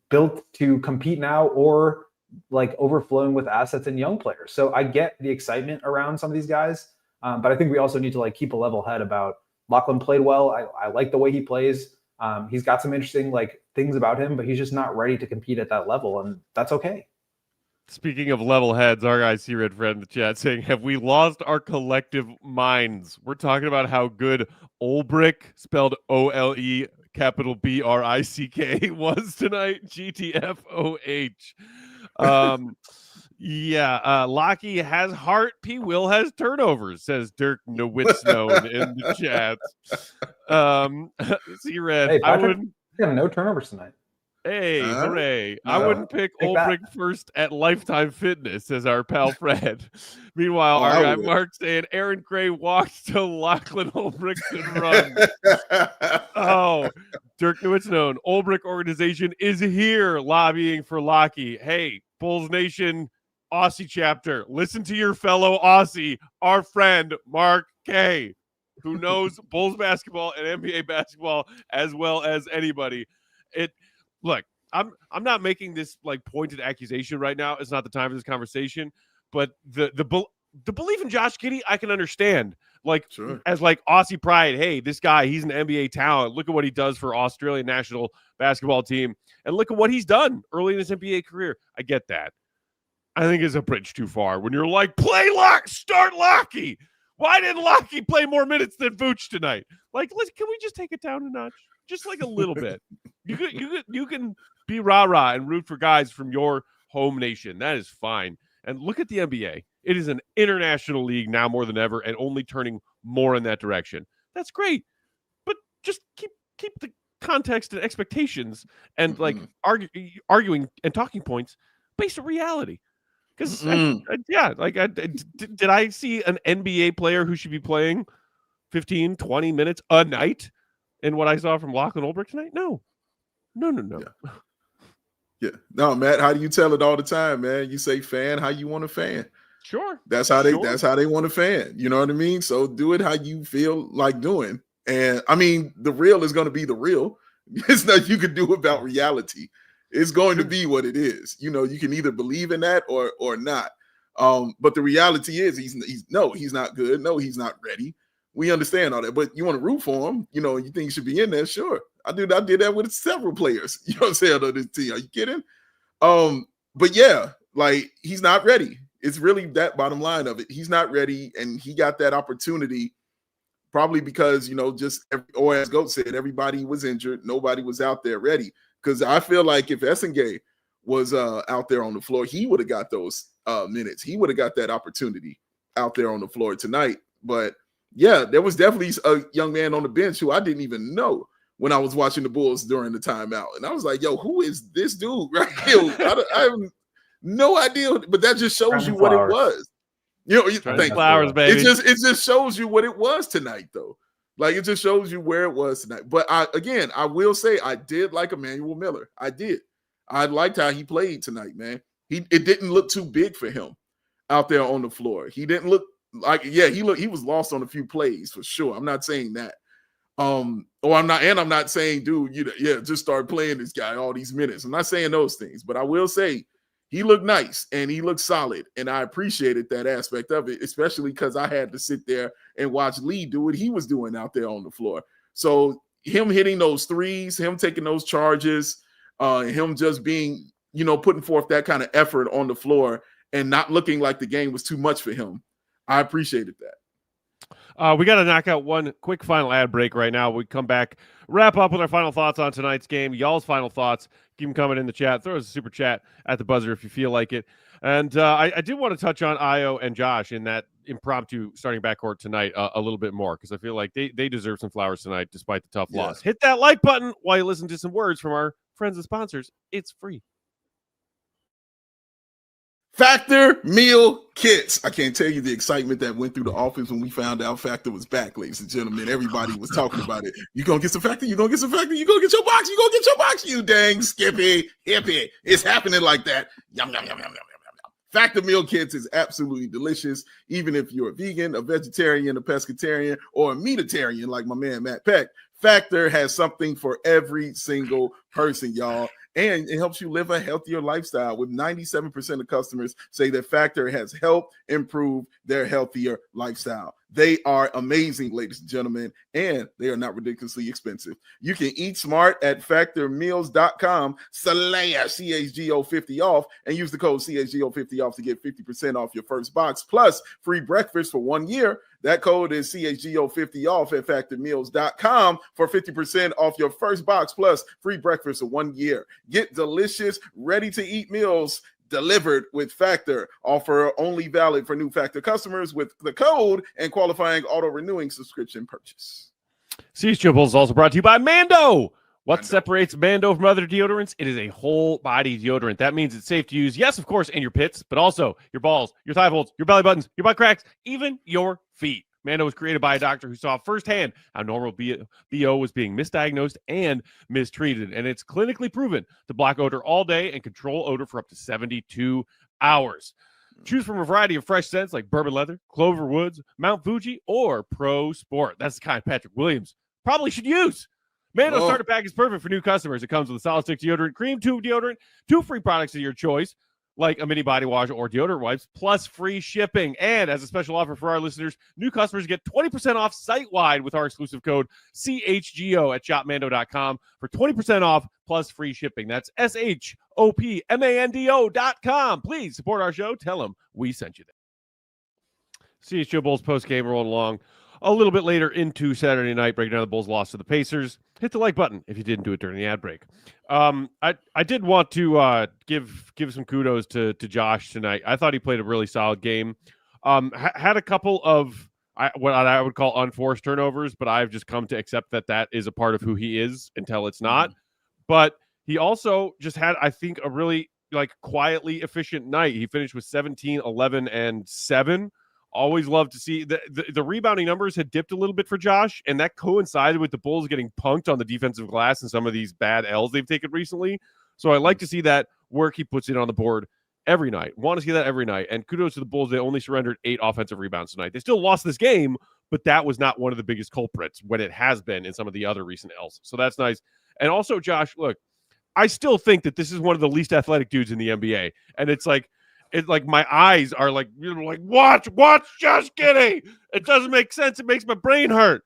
built to compete now or like overflowing with assets and young players. So I get the excitement around some of these guys, but I think we also need to like keep a level head about Lachlan played well. I like the way he plays. He's got some interesting like things about him, but he's just not ready to compete at that level, and that's okay. Speaking of level heads, our guy C-Red Fred in the chat saying, have we lost our collective minds? We're talking about how good Olbrich, spelled O-L-E, capital B-R-I-C-K, was tonight. GTFOH. Lockie has heart. P. Will has turnovers, says Dirk Nowitzno in the chat. C-Red, hey, I wouldn't. Got no turnovers tonight. Hey, hooray. I wouldn't pick Olbrich first at Lifetime Fitness, says our pal Fred. Meanwhile, our guy Mark saying Aaron Gray walked to Lachlan Olbrich and run. Dirk Nowitzno, Olbrich organization is here lobbying for Lockie. Hey, Bulls Nation, Aussie chapter, listen to your fellow Aussie, our friend Mark K., who knows Bulls basketball and NBA basketball as well as anybody. Look, I'm not making this like pointed accusation right now. It's not the time for this conversation. But the belief in Josh Giddey, I can understand. Like as like Aussie pride. Hey, this guy, he's an NBA talent. Look at what he does for Australian national basketball team, and look at what he's done early in his NBA career. I get that. I think it's a bridge too far when you're like, start Lockie. Why didn't Lockie play more minutes than Vooch tonight? Like, can we just take it down a notch? Just like a little bit. You can be rah-rah and root for guys from your home nation. That is fine. And look at the NBA. It is an international league now more than ever and only turning more in that direction. That's great. But just keep the context and expectations and like arguing and talking points based on reality. Because did I see an NBA player who should be playing 15, 20 minutes a night in what I saw from Lachlan Olbrich tonight? No. Yeah. No, Matt, how do you tell it all the time, man? You say fan how you want to fan. Sure. That's how they want to fan. You know what I mean? So do it how you feel like doing. And I mean, the real is going to be the real. It's nothing you can do about reality. It's going to be what it is. You know, you can either believe in that or not. But the reality is he's not good. No, he's not ready. We understand all that, but you want to root for him, you think he should be in there. Sure. I did that with several players, you know what I'm saying, on this team. Are you kidding? But yeah, like he's not ready. It's really that bottom line of it. He's not ready, and he got that opportunity probably because, or as Goat said, everybody was injured. Nobody was out there ready. Because I feel like if Essengay was out there on the floor, he would have got those minutes. He would have got that opportunity out there on the floor tonight. But yeah, there was definitely a young man on the bench who I didn't even know when I was watching the Bulls during the timeout. And I was like, yo, who is this dude right here? I have no idea. But that just shows you what it was. Flowers, baby. It just shows you what it was tonight, though. Like, it just shows you where it was tonight. But I will say I did like Emanuel Miller. I did. I liked how he played tonight, man. It didn't look too big for him out there on the floor. He didn't look like, he was lost on a few plays for sure. I'm not saying that. I'm not saying, dude, just start playing this guy all these minutes. I'm not saying those things, but I will say he looked nice and he looked solid. And I appreciated that aspect of it, especially because I had to sit there and watch Lee do what he was doing out there on the floor. So him hitting those threes, him taking those charges, him just being, putting forth that kind of effort on the floor and not looking like the game was too much for him. I appreciated that. We got to knock out one quick final ad break right now. We come back, wrap up with our final thoughts on tonight's game. Y'all's final thoughts. Keep them coming in the chat. Throw us a super chat at the buzzer if you feel like it. And I did want to touch on Ayo and Josh in that impromptu starting backcourt tonight a little bit more, because I feel like they deserve some flowers tonight despite the tough loss. Hit that like button while you listen to some words from our friends and sponsors. It's free. Factor Meal Kits. I can't tell you the excitement that went through the office when we found out Factor was back, ladies and gentlemen. Everybody was talking about it. You gonna get some Factor? You gonna get some Factor? You gonna get your box? You gonna get your box? You dang skippy hippie. It's happening like that. Yum, yum, yum, yum, yum, yum, yum. Factor Meal Kits is absolutely delicious. Even if you're a vegan, a vegetarian, a pescatarian, or a meatitarian like my man Matt Peck, Factor has something for every single person, y'all. And it helps you live a healthier lifestyle, with 97% of customers say that Factor has helped improve their healthier lifestyle. They are amazing, ladies and gentlemen, and they are not ridiculously expensive. You can eat smart at factormeals.com/CHGO50 off and use the code CHGO50 off to get 50% off your first box, plus free breakfast for 1 year. That code is CHGO50 off at factormeals.com for 50% off your first box, plus free breakfast for 1 year. Get delicious, ready-to-eat meals delivered with Factor. Offer only valid for new Factor customers with the code and qualifying auto-renewing subscription purchase. CHGO Bulls is also brought to you by Mando. What separates Mando from other deodorants? It is a whole body deodorant. That means it's safe to use, yes, of course, in your pits, but also your balls, your thigh folds, your belly buttons, your butt cracks, even your feet. Mando was created by a doctor who saw firsthand how normal BO was being misdiagnosed and mistreated, and it's clinically proven to block odor all day and control odor for up to 72 hours. Choose from a variety of fresh scents like bourbon leather, clover woods, Mount Fuji, or Pro Sport. That's the kind Patrick Williams probably should use. Mando starter pack is perfect for new customers. It comes with a solid stick deodorant, cream tube deodorant, 2 free products of your choice, like a mini body wash or deodorant wipes, plus free shipping. And as a special offer for our listeners, new customers get 20% off site-wide with our exclusive code CHGO at shopmando.com for 20% off plus free shipping. That's SHOPMANDO.com. Please support our show. Tell them we sent you there. CHGO Bulls postgame rolling along a little bit later into Saturday night, breaking down the Bulls' loss to the Pacers. Hit the like button if you didn't do it during the ad break. I did want to give some kudos to Josh tonight. I thought he played a really solid game. Had a couple of what I would call unforced turnovers, but I've just come to accept that is a part of who he is until it's not. But he also just had, I think, a really quietly efficient night. He finished with 17, 11, and 7. Always love to see the rebounding numbers had dipped a little bit for Josh, and that coincided with the Bulls getting punked on the defensive glass and some of these bad L's they've taken recently. So I like to see that work he puts in on the board every night. Want to see that every night. And kudos to the Bulls. They only surrendered 8 offensive rebounds tonight. They still lost this game, but that was not one of the biggest culprits when it has been in some of the other recent L's. So that's nice. And also, Josh, look, I still think that this is one of the least athletic dudes in the NBA. And it's like my eyes are watch Josh Giddey. It doesn't make sense. It makes my brain hurt.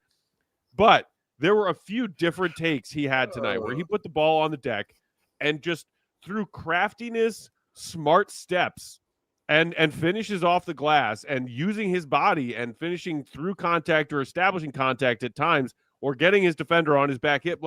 But there were a few different takes he had tonight where he put the ball on the deck and just through craftiness, smart steps, and finishes off the glass and using his body and finishing through contact or establishing contact at times or getting his defender on his back hip.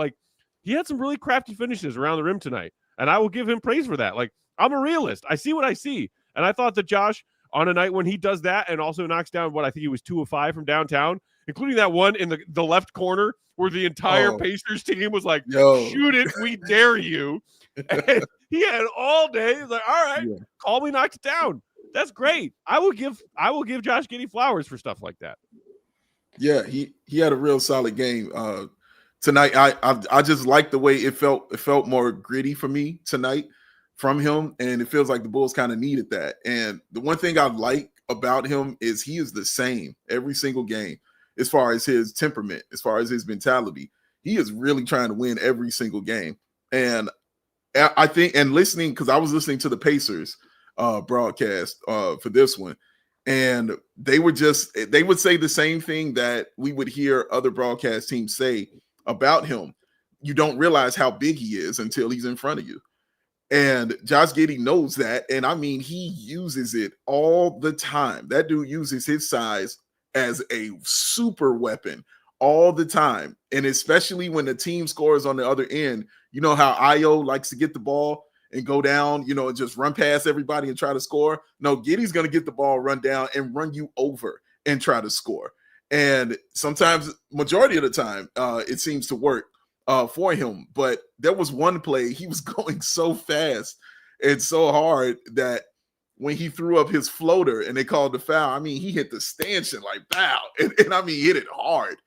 He had some really crafty finishes around the rim tonight. And I will give him praise for that. I'm a realist. I see what I see. And I thought that Josh, on a night when he does that and also knocks down I think he was 2 of 5 from downtown, including that one in the left corner where the entire Pacers team was like, shoot it, we dare you. And he had all day. He was like, all right, call me, knocked it down. That's great. I will give Josh Giddey flowers for stuff like that. Yeah, he had a real solid game tonight. I just like the way it felt. It felt more gritty for me tonight from him, and it feels like the Bulls kind of needed that. And the one thing I like about him is he is the same every single game as far as his temperament, as far as his mentality. He is really trying to win every single game. And I think, and listening, because I was listening to the Pacers broadcast for this one, and they would say the same thing that we would hear other broadcast teams say about him. You don't realize how big he is until he's in front of you. And Josh Giddey knows that. And I mean, he uses it all the time. That dude uses his size as a super weapon all the time. And especially when the team scores on the other end, you know how Ayo likes to get the ball and go down, and just run past everybody and try to score. No, Giddey's going to get the ball, run down, and run you over and try to score. And sometimes, majority of the time, it seems to work for him. But there was one play, he was going so fast and so hard that when he threw up his floater and they called the foul, I mean, he hit the stanchion like, pow. And I mean, hit it hard,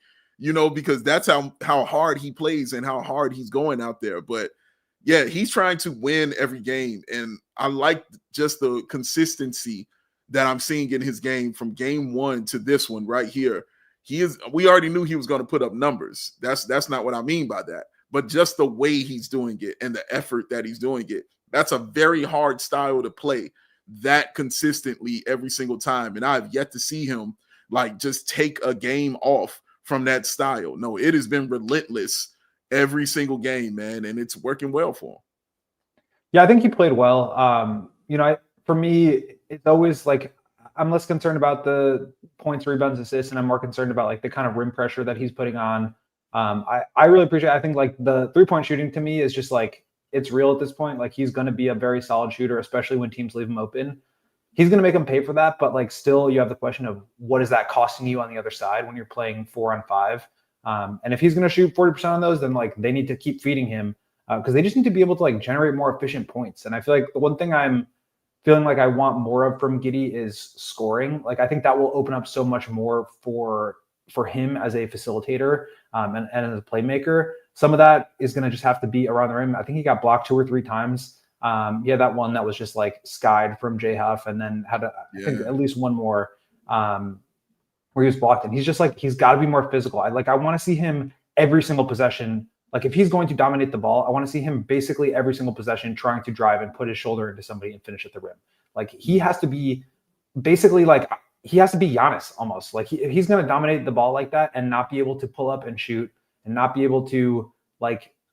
because that's how hard he plays and how hard he's going out there. But yeah, he's trying to win every game. And I like just the consistency that I'm seeing in his game from game one to this one right here. We already knew he was going to put up numbers. That's not what I mean by that. But just the way he's doing it and the effort that he's doing it, that's a very hard style to play that consistently every single time. And I've yet to see him just take a game off from that style. No, it has been relentless every single game, man, and it's working well for him. Yeah, I think he played well. For me, it's always I'm less concerned about the points, rebounds, assists, and I'm more concerned about the kind of rim pressure that he's putting on. I really appreciate. I think the 3-point shooting to me is just it's real at this point. He's going to be a very solid shooter, especially when teams leave him open. He's going to make them pay for that, but still, you have the question of what is that costing you on the other side when you're playing 4-on-5. And if he's going to shoot 40% on those, then they need to keep feeding him because they just need to be able to generate more efficient points. And I feel like the one thing I'm feeling I want more of from Giddey is scoring. I think that will open up so much more for him as a facilitator and as a playmaker. Some of that is going to just have to be around the rim. I think he got blocked 2 or 3 times. He had that one that was just skied from J Huff, and then had I think at least one more where he was blocked. And he's just he's got to be more physical. I want to see him every single possession. If he's going to dominate the ball, I want to see him basically every single possession trying to drive and put his shoulder into somebody and finish at the rim. He has to be basically he has to be Giannis almost. If he's going to dominate the ball like that and not be able to pull up and shoot and not be able to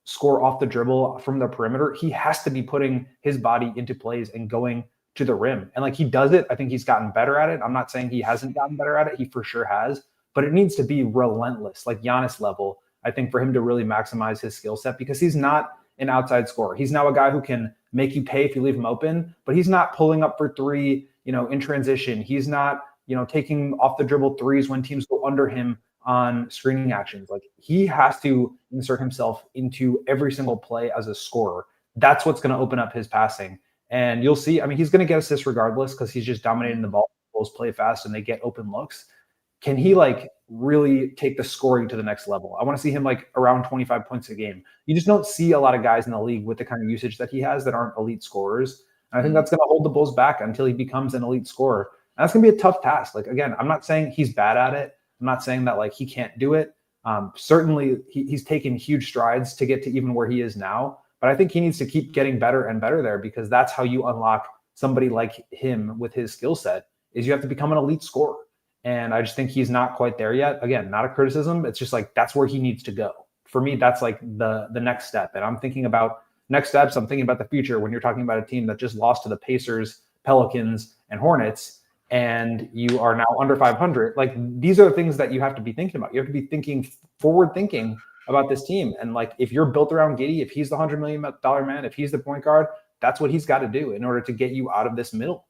score off the dribble from the perimeter, he has to be putting his body into plays and going to the rim. And he does it. I think he's gotten better at it. I'm not saying he hasn't gotten better at it. He for sure has, but it needs to be relentless, Giannis level, I think, for him to really maximize his skill set, because he's not an outside scorer. He's now a guy who can make you pay if you leave him open, but he's not pulling up for 3, in transition. He's not, taking off the dribble threes when teams go under him on screening actions. He has to insert himself into every single play as a scorer. That's what's going to open up his passing. And you'll see, he's going to get assists regardless because he's just dominating the ball. Bulls play fast and they get open looks. Can he really take the scoring to the next level? I want to see him around 25 points a game. You just don't see a lot of guys in the league with the kind of usage that he has that aren't elite scorers. And I think that's going to hold the Bulls back until he becomes an elite scorer. And that's going to be a tough task. Again, I'm not saying he's bad at it. I'm not saying that he can't do it. Certainly he's taken huge strides to get to even where he is now. But I think he needs to keep getting better and better there, because that's how you unlock somebody like him with his skill set, is you have to become an elite scorer. And I just think he's not quite there yet. Again, not a criticism. It's just that's where he needs to go. For me, that's the next step. And I'm thinking about next steps. I'm thinking about the future when you're talking about a team that just lost to the Pacers, Pelicans, and Hornets, and you are now under 500. These are the things that you have to be thinking about. You have to be forward thinking about this team. And if you're built around Giddey, if he's the $100 million man, if he's the point guard, that's what he's got to do in order to get you out of this middle.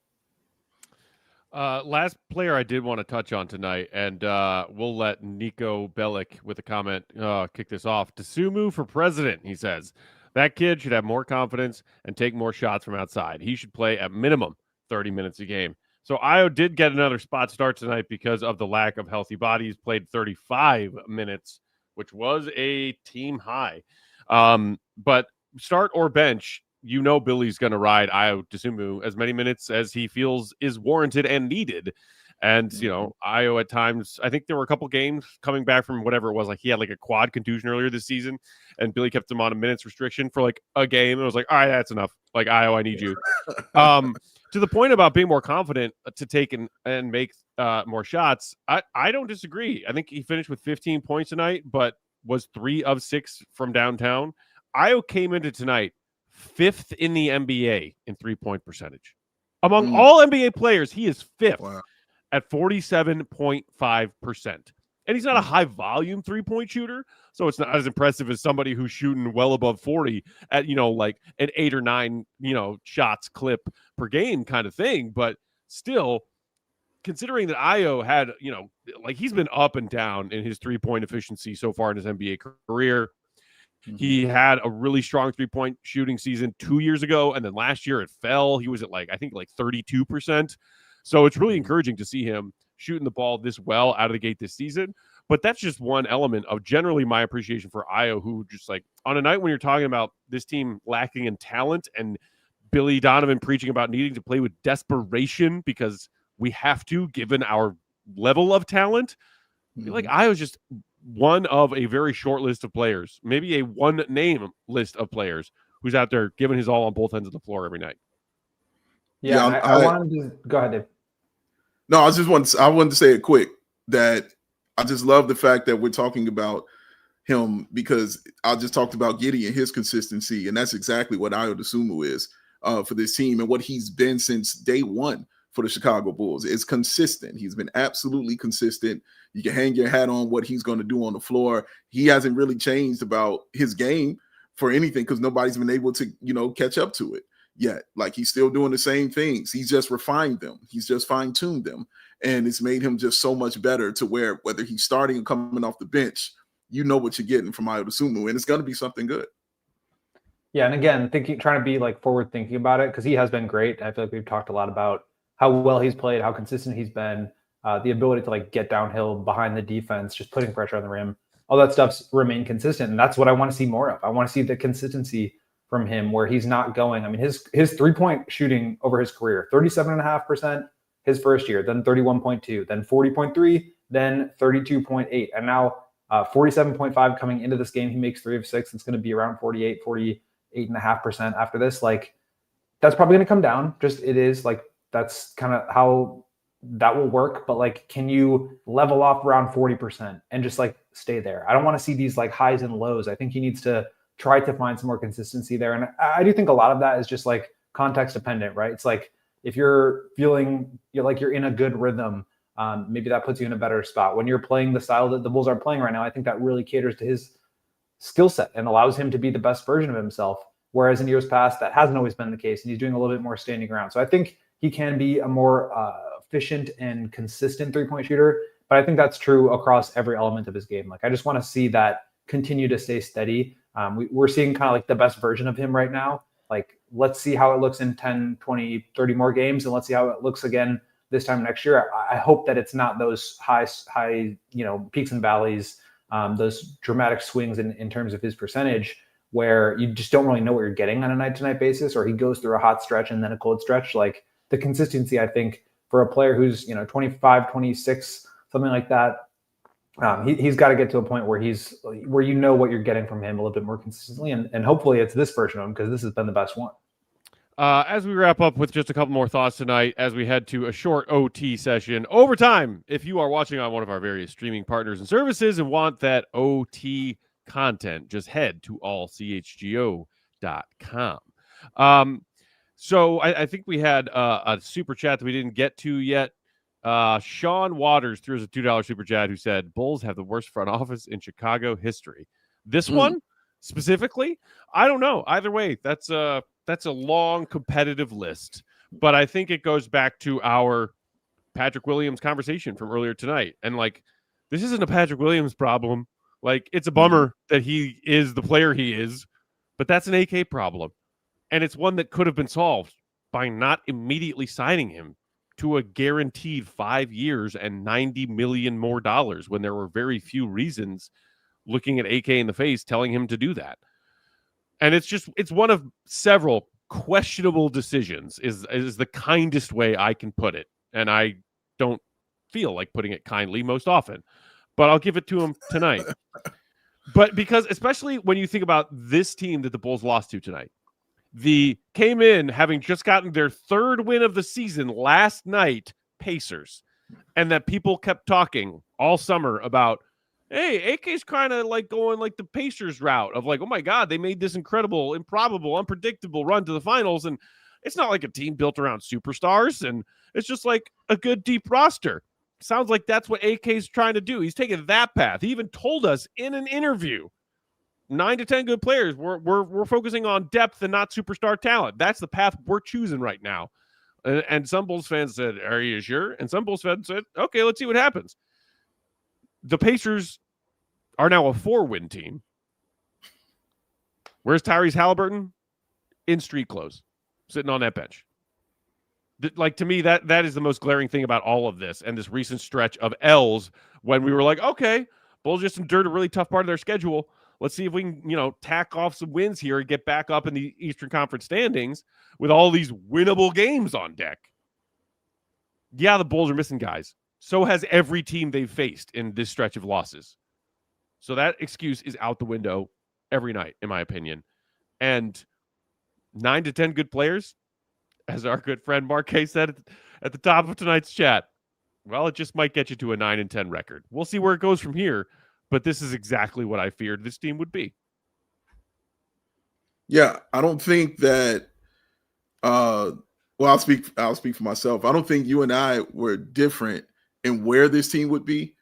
Last player I did want to touch on tonight, and we'll let Nico Bellic with a comment kick this off. Dosunmu for president, he says. That kid should have more confidence and take more shots from outside. He should play at minimum 30 minutes a game. So Ayo did get another spot start tonight because of the lack of healthy bodies. Played 35 minutes, which was a team high. But start or bench, Billy's going to ride Ayo Dosunmu as many minutes as he feels is warranted and needed. And, Ayo at times, I think there were a couple games coming back from whatever it was. Like he had like a quad contusion earlier this season, and Billy kept him on a minutes restriction for like a game. And I was like, all right, that's enough. Like, Ayo, I need you. To the point about being more confident to take and make more shots, I don't disagree. I think he finished with 15 points tonight, but was 3 of 6 from downtown. Ayo came into tonight 5th in the NBA in 3-point percentage. Among all NBA players, he is 5th at 47.5%. And he's not a high volume 3-point shooter, so it's not as impressive as somebody who's shooting well above 40 at, like an 8 or 9, shots clip per game kind of thing. But still, considering that Ayo had, he's been up and down in his 3-point efficiency so far in his NBA career. He had a really strong 3-point shooting season 2 years ago, and then last year it fell. He was at I think 32%. So it's really encouraging to see him shooting the ball this well out of the gate this season. But that's just one element of generally my appreciation for Ayo, who just on a night when you're talking about this team lacking in talent and Billy Donovan preaching about needing to play with desperation because we have to, given our level of talent, Ayo's just one of a very short list of players, maybe a one-name list of players who's out there giving his all on both ends of the floor every night. Yeah, I wanted to go ahead, Dave. No, I wanted to say it quick that I just love the fact that we're talking about him because I just talked about Giddey and his consistency, and that's exactly what Ayo Dosunmu is for this team and what he's been since day one for the Chicago Bulls. It's consistent. He's been absolutely consistent. You can hang your hat on what he's going to do on the floor. He hasn't really changed about his game for anything because nobody's been able to, catch up to it yet. He's still doing the same things. He's just refined them. He's just fine-tuned them. And it's made him just so much better to where whether he's starting and coming off the bench, you know what you're getting from Ayo Dosunmu, and it's going to be something good. Yeah, and again, trying to be forward thinking about it because he has been great. I feel like we've talked a lot about how well he's played, how consistent he's been, the ability to get downhill behind the defense, just putting pressure on the rim. All that stuff's remained consistent, and that's what I want to see more of. I want to see the consistency from him where he's not going. I mean, his 3-point shooting over his career, 37.5% his first year, then 31.2, then 40.3, then 32.8, and now 47.5 coming into this game. He makes 3 of 6. It's going to be around 48.5% after this. That's probably going to come down. Just it is that's kind of how that will work. But can you level off around 40% and just stay there? I don't want to see these highs and lows. I think he needs to try to find some more consistency there. And I do think a lot of that is just context dependent, right? It's if you're feeling you're in a good rhythm, maybe that puts you in a better spot. When you're playing the style that the Bulls are playing right now, I think that really caters to his skill set and allows him to be the best version of himself. Whereas in years past, that hasn't always been the case. And he's doing a little bit more standing around. So I think he can be a more efficient and consistent 3-point shooter. But I think that's true across every element of his game. I just want to see that continue to stay steady. We're seeing kind of the best version of him right now. Let's see how it looks in 10, 20, 30 more games. And let's see how it looks again this time next year. I hope that it's not those high, peaks and valleys, those dramatic swings in terms of his percentage where you just don't really know what you're getting on a night-to-night basis, or he goes through a hot stretch and then a cold stretch. The consistency, I think, for a player who's, 25, 26, something like that, he's got to get to a point where what you're getting from him a little bit more consistently, and hopefully it's this version of him because this has been the best one. As we wrap up with just a couple more thoughts tonight, as we head to a short OT session, overtime. If you are watching on one of our various streaming partners and services and want that OT content, just head to allchgo.com. So I think we had a super chat that we didn't get to yet. Sean Waters threw us a $2 super chat who said, Bulls have the worst front office in Chicago history. This one specifically, I don't know. Either way, that's a long competitive list. But I think it goes back to our Patrick Williams conversation from earlier tonight. And this isn't a Patrick Williams problem. It's a bummer that he is the player he is, but that's an AK problem. And it's one that could have been solved by not immediately signing him to a guaranteed 5 years and $90 million more when there were very few reasons looking at AK in the face telling him to do that. And it's one of several questionable decisions is the kindest way I can put it. And I don't feel like putting it kindly most often, but I'll give it to him tonight. But because especially when you think about this team that the Bulls lost to tonight, came in having just gotten their third win of the season last night, Pacers, and that people kept talking all summer about, hey, AK's kind of like going like the Pacers route of like, oh my God, they made this incredible, improbable, unpredictable run to the finals. And it's not like a team built around superstars. And it's just like a good deep roster. Sounds like that's what AK's trying to do. He's taking that path. He even told us in an interview, 9 to 10 good players. We're focusing on depth and not superstar talent. That's the path we're choosing right now. And some Bulls fans said, are you sure? And some Bulls fans said, okay, let's see what happens. The Pacers are now a 4-win team. Where's Tyrese Halliburton? In street clothes, sitting on that bench. Like, to me, that is the most glaring thing about all of this and this recent stretch of L's when we were like, okay, Bulls just endured a really tough part of their schedule. Let's see if we can, tack off some wins here and get back up in the Eastern Conference standings with all these winnable games on deck. Yeah, the Bulls are missing guys. So has every team they've faced in this stretch of losses. So that excuse is out the window every night, in my opinion. And 9 to 10 good players, as our good friend Mark K said at the top of tonight's chat, well, it just might get you to a 9-10 record. We'll see where it goes from here, but this is exactly what I feared this team would be. Yeah, I don't think that I'll speak for myself. I don't think you and I were different in where this team would be.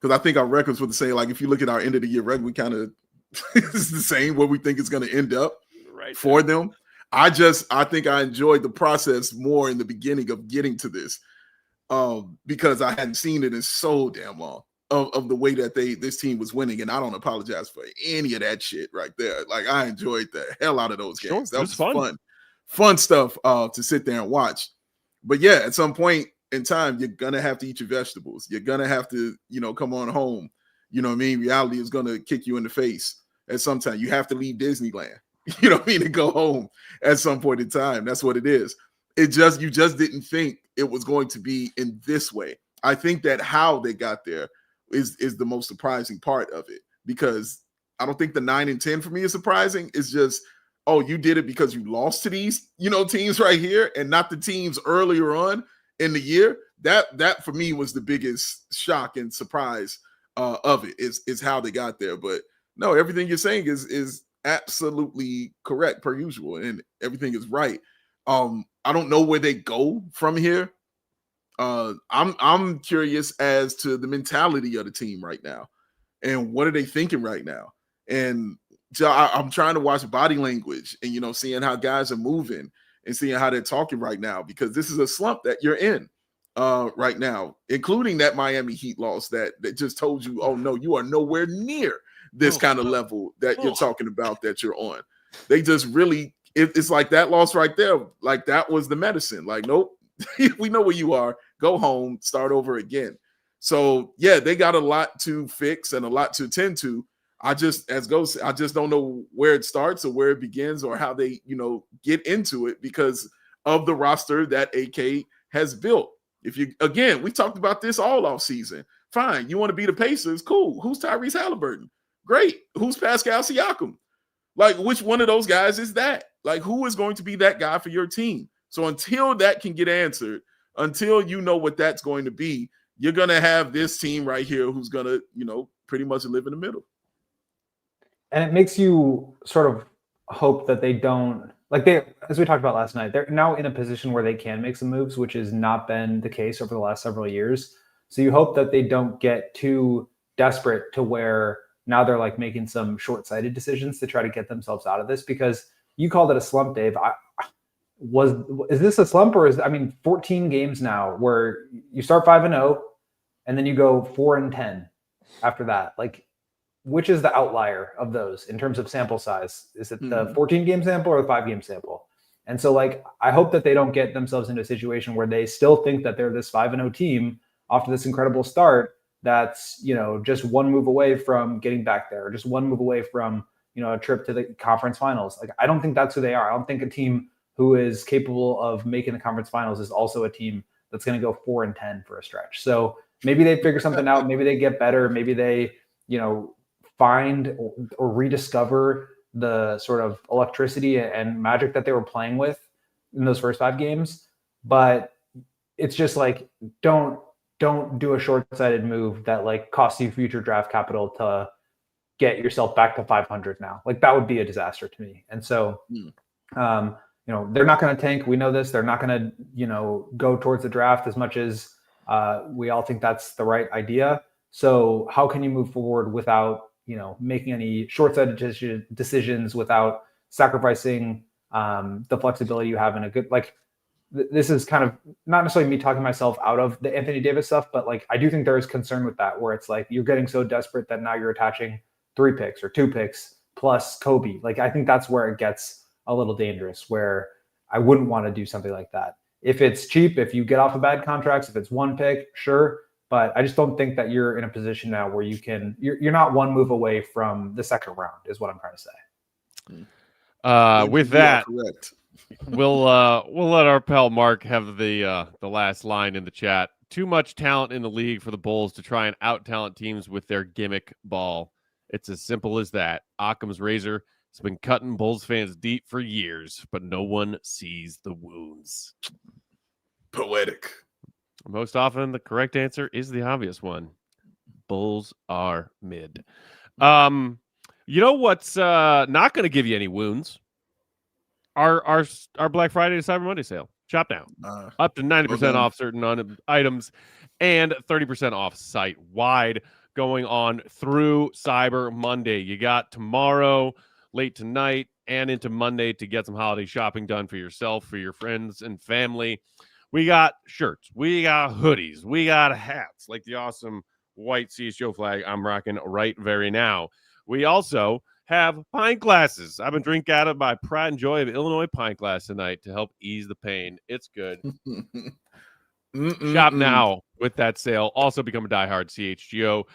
Because I think our records would the same. Like, if you look at our end of the year record, we kind of it's the same where we think it's going to end up for them. I think I enjoyed the process more in the beginning of getting to this because I hadn't seen it in so damn long of the way that this team was winning. And I don't apologize for any of that shit right there. Like, I enjoyed the hell out of those games. Sure, that was fun stuff to sit there and watch. But yeah, at some point in time, you're going to have to eat your vegetables. You're going to have to, come on home. You know what I mean? Reality is going to kick you in the face at some time. You have to leave Disneyland, you know what I mean, and go home at some point in time. That's what it is. You just didn't think it was going to be in this way. I think that how they got there is the most surprising part of it, because I don't think the 9 and 10 for me is surprising. It's just, oh, you did it because you lost to these, teams right here and not the teams earlier on in the year. That for me was the biggest shock and surprise of it is how they got there. But no, everything you're saying is absolutely correct per usual, and everything is right. I don't know where they go from here. I'm curious as to the mentality of the team right now, and what are they thinking right now. And I'm trying to watch body language and seeing how guys are moving and seeing how they're talking right now, because this is a slump that you're in right now, including that Miami Heat loss that just told you, oh no, you are nowhere near this kind of level that you're talking about that you're on. They just really, it's like that loss right there, like that was the medicine. Like, nope, we know where you are. Go home, start over again. So yeah, they got a lot to fix and a lot to attend to. I just don't know where it starts or where it begins or how they, get into it because of the roster that AK has built. We talked about this all off season. Fine. You want to be the Pacers? Cool. Who's Tyrese Halliburton? Great. Who's Pascal Siakam? Like, which one of those guys is that? Like, who is going to be that guy for your team? So until that can get answered, until you know what that's going to be, you're going to have this team right here who's going to, pretty much live in the middle. And it makes you sort of hope that they don't, as we talked about last night, they're now in a position where they can make some moves, which has not been the case over the last several years. So you hope that they don't get too desperate to where now they're like making some short-sighted decisions to try to get themselves out of this, because you called it a slump, Dave. Is this a slump, or 14 games now where you start 5-0 and then you go 4-10 after that? Like, which is the outlier of those in terms of sample size? Is it the 14-game sample or the 5-game sample? And so, like, I hope that they don't get themselves into a situation where they still think that they're this 5-0 team after this incredible start that's, you know, just one move away from getting back there, or just one move away from, you know, a trip to the conference finals. Like, I don't think that's who they are. I don't think a team who is capable of making the conference finals is also a team that's going to go 4-10 for a stretch. So maybe they figure something out. Maybe they get better. Maybe they, you know, find or rediscover the sort of electricity and magic that they were playing with in those first 5 games. But it's just like, don't do a short-sighted move that like costs you future draft capital to get yourself back to 500 now. Like, that would be a disaster to me. And so, you know, they're not going to tank. We know this. They're not going to, you know, go towards the draft as much as we all think that's the right idea. So how can you move forward without, you know, making any short-sighted decisions, without sacrificing the flexibility you have in a good, like, this is kind of not necessarily me talking myself out of the Anthony Davis stuff, but like, I do think there is concern with that, where it's like, you're getting so desperate that now you're attaching 3 picks or 2 picks plus Kobe. Like, I think that's where it gets a little dangerous, where I wouldn't want to do something like that. If it's cheap, if you get off of bad contracts, if it's 1 pick, sure. But I just don't think that you're in a position now where you can, you're not 1 move away from the second round, is what I'm trying to say. With that, we'll let our pal Mark have the last line in the chat. Too much talent in the league for the Bulls to try and out-talent teams with their gimmick ball. It's as simple as that. Occam's razor has been cutting Bulls fans deep for years, but no one sees the wounds. Poetic. Most often, the correct answer is the obvious one. Bulls are mid. You know what's not going to give you any wounds? Our Black Friday to Cyber Monday sale. Shop now. Up to 90% off certain items and 30% off site-wide going on through Cyber Monday. You got tomorrow, late tonight, and into Monday to get some holiday shopping done for yourself, for your friends and family. We got shirts. We got hoodies. We got hats like the awesome white CHGO flag I'm rocking right very now. We also have pint glasses. I've been drinking out of my pride and joy of Illinois pint glass tonight to help ease the pain. It's good. Shop now with that sale. Also become a diehard CHGO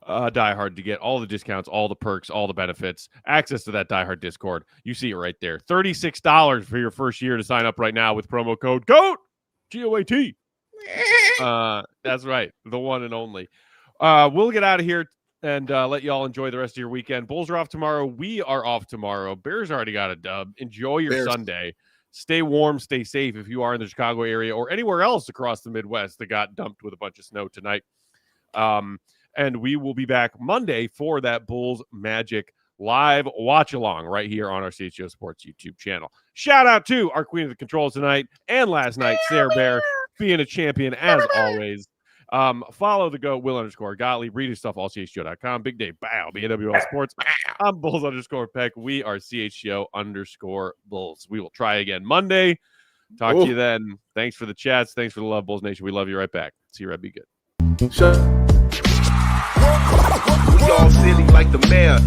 diehard to get all the discounts, all the perks, all the benefits, access to that diehard Discord. You see it right there. $36 for your first year to sign up right now with promo code GOAT. GOAT. That's right. The one and only. We'll get out of here and let you all enjoy the rest of your weekend. Bulls are off tomorrow. We are off tomorrow. Bears already got a dub. Enjoy your Sunday. Stay warm, stay safe if you are in the Chicago area or anywhere else across the Midwest that got dumped with a bunch of snow tonight. And we will be back Monday for that Bulls Magic live watch along right here on our CHGO Sports YouTube channel. Shout out to our Queen of the Controls tonight and last night, Sarah Bear, being a champion as always. Follow the GOAT, Will _Gottlieb. Read his stuff, allchgo.com. Big Dave, bow, BNWL Sports. I'm Bulls _Peck. We are CHGO _Bulls. We will try again Monday. Talk to you then. Thanks for the chats. Thanks for the love, Bulls Nation. We love you right back. See you, Red. Be good. We all silly like the mayor.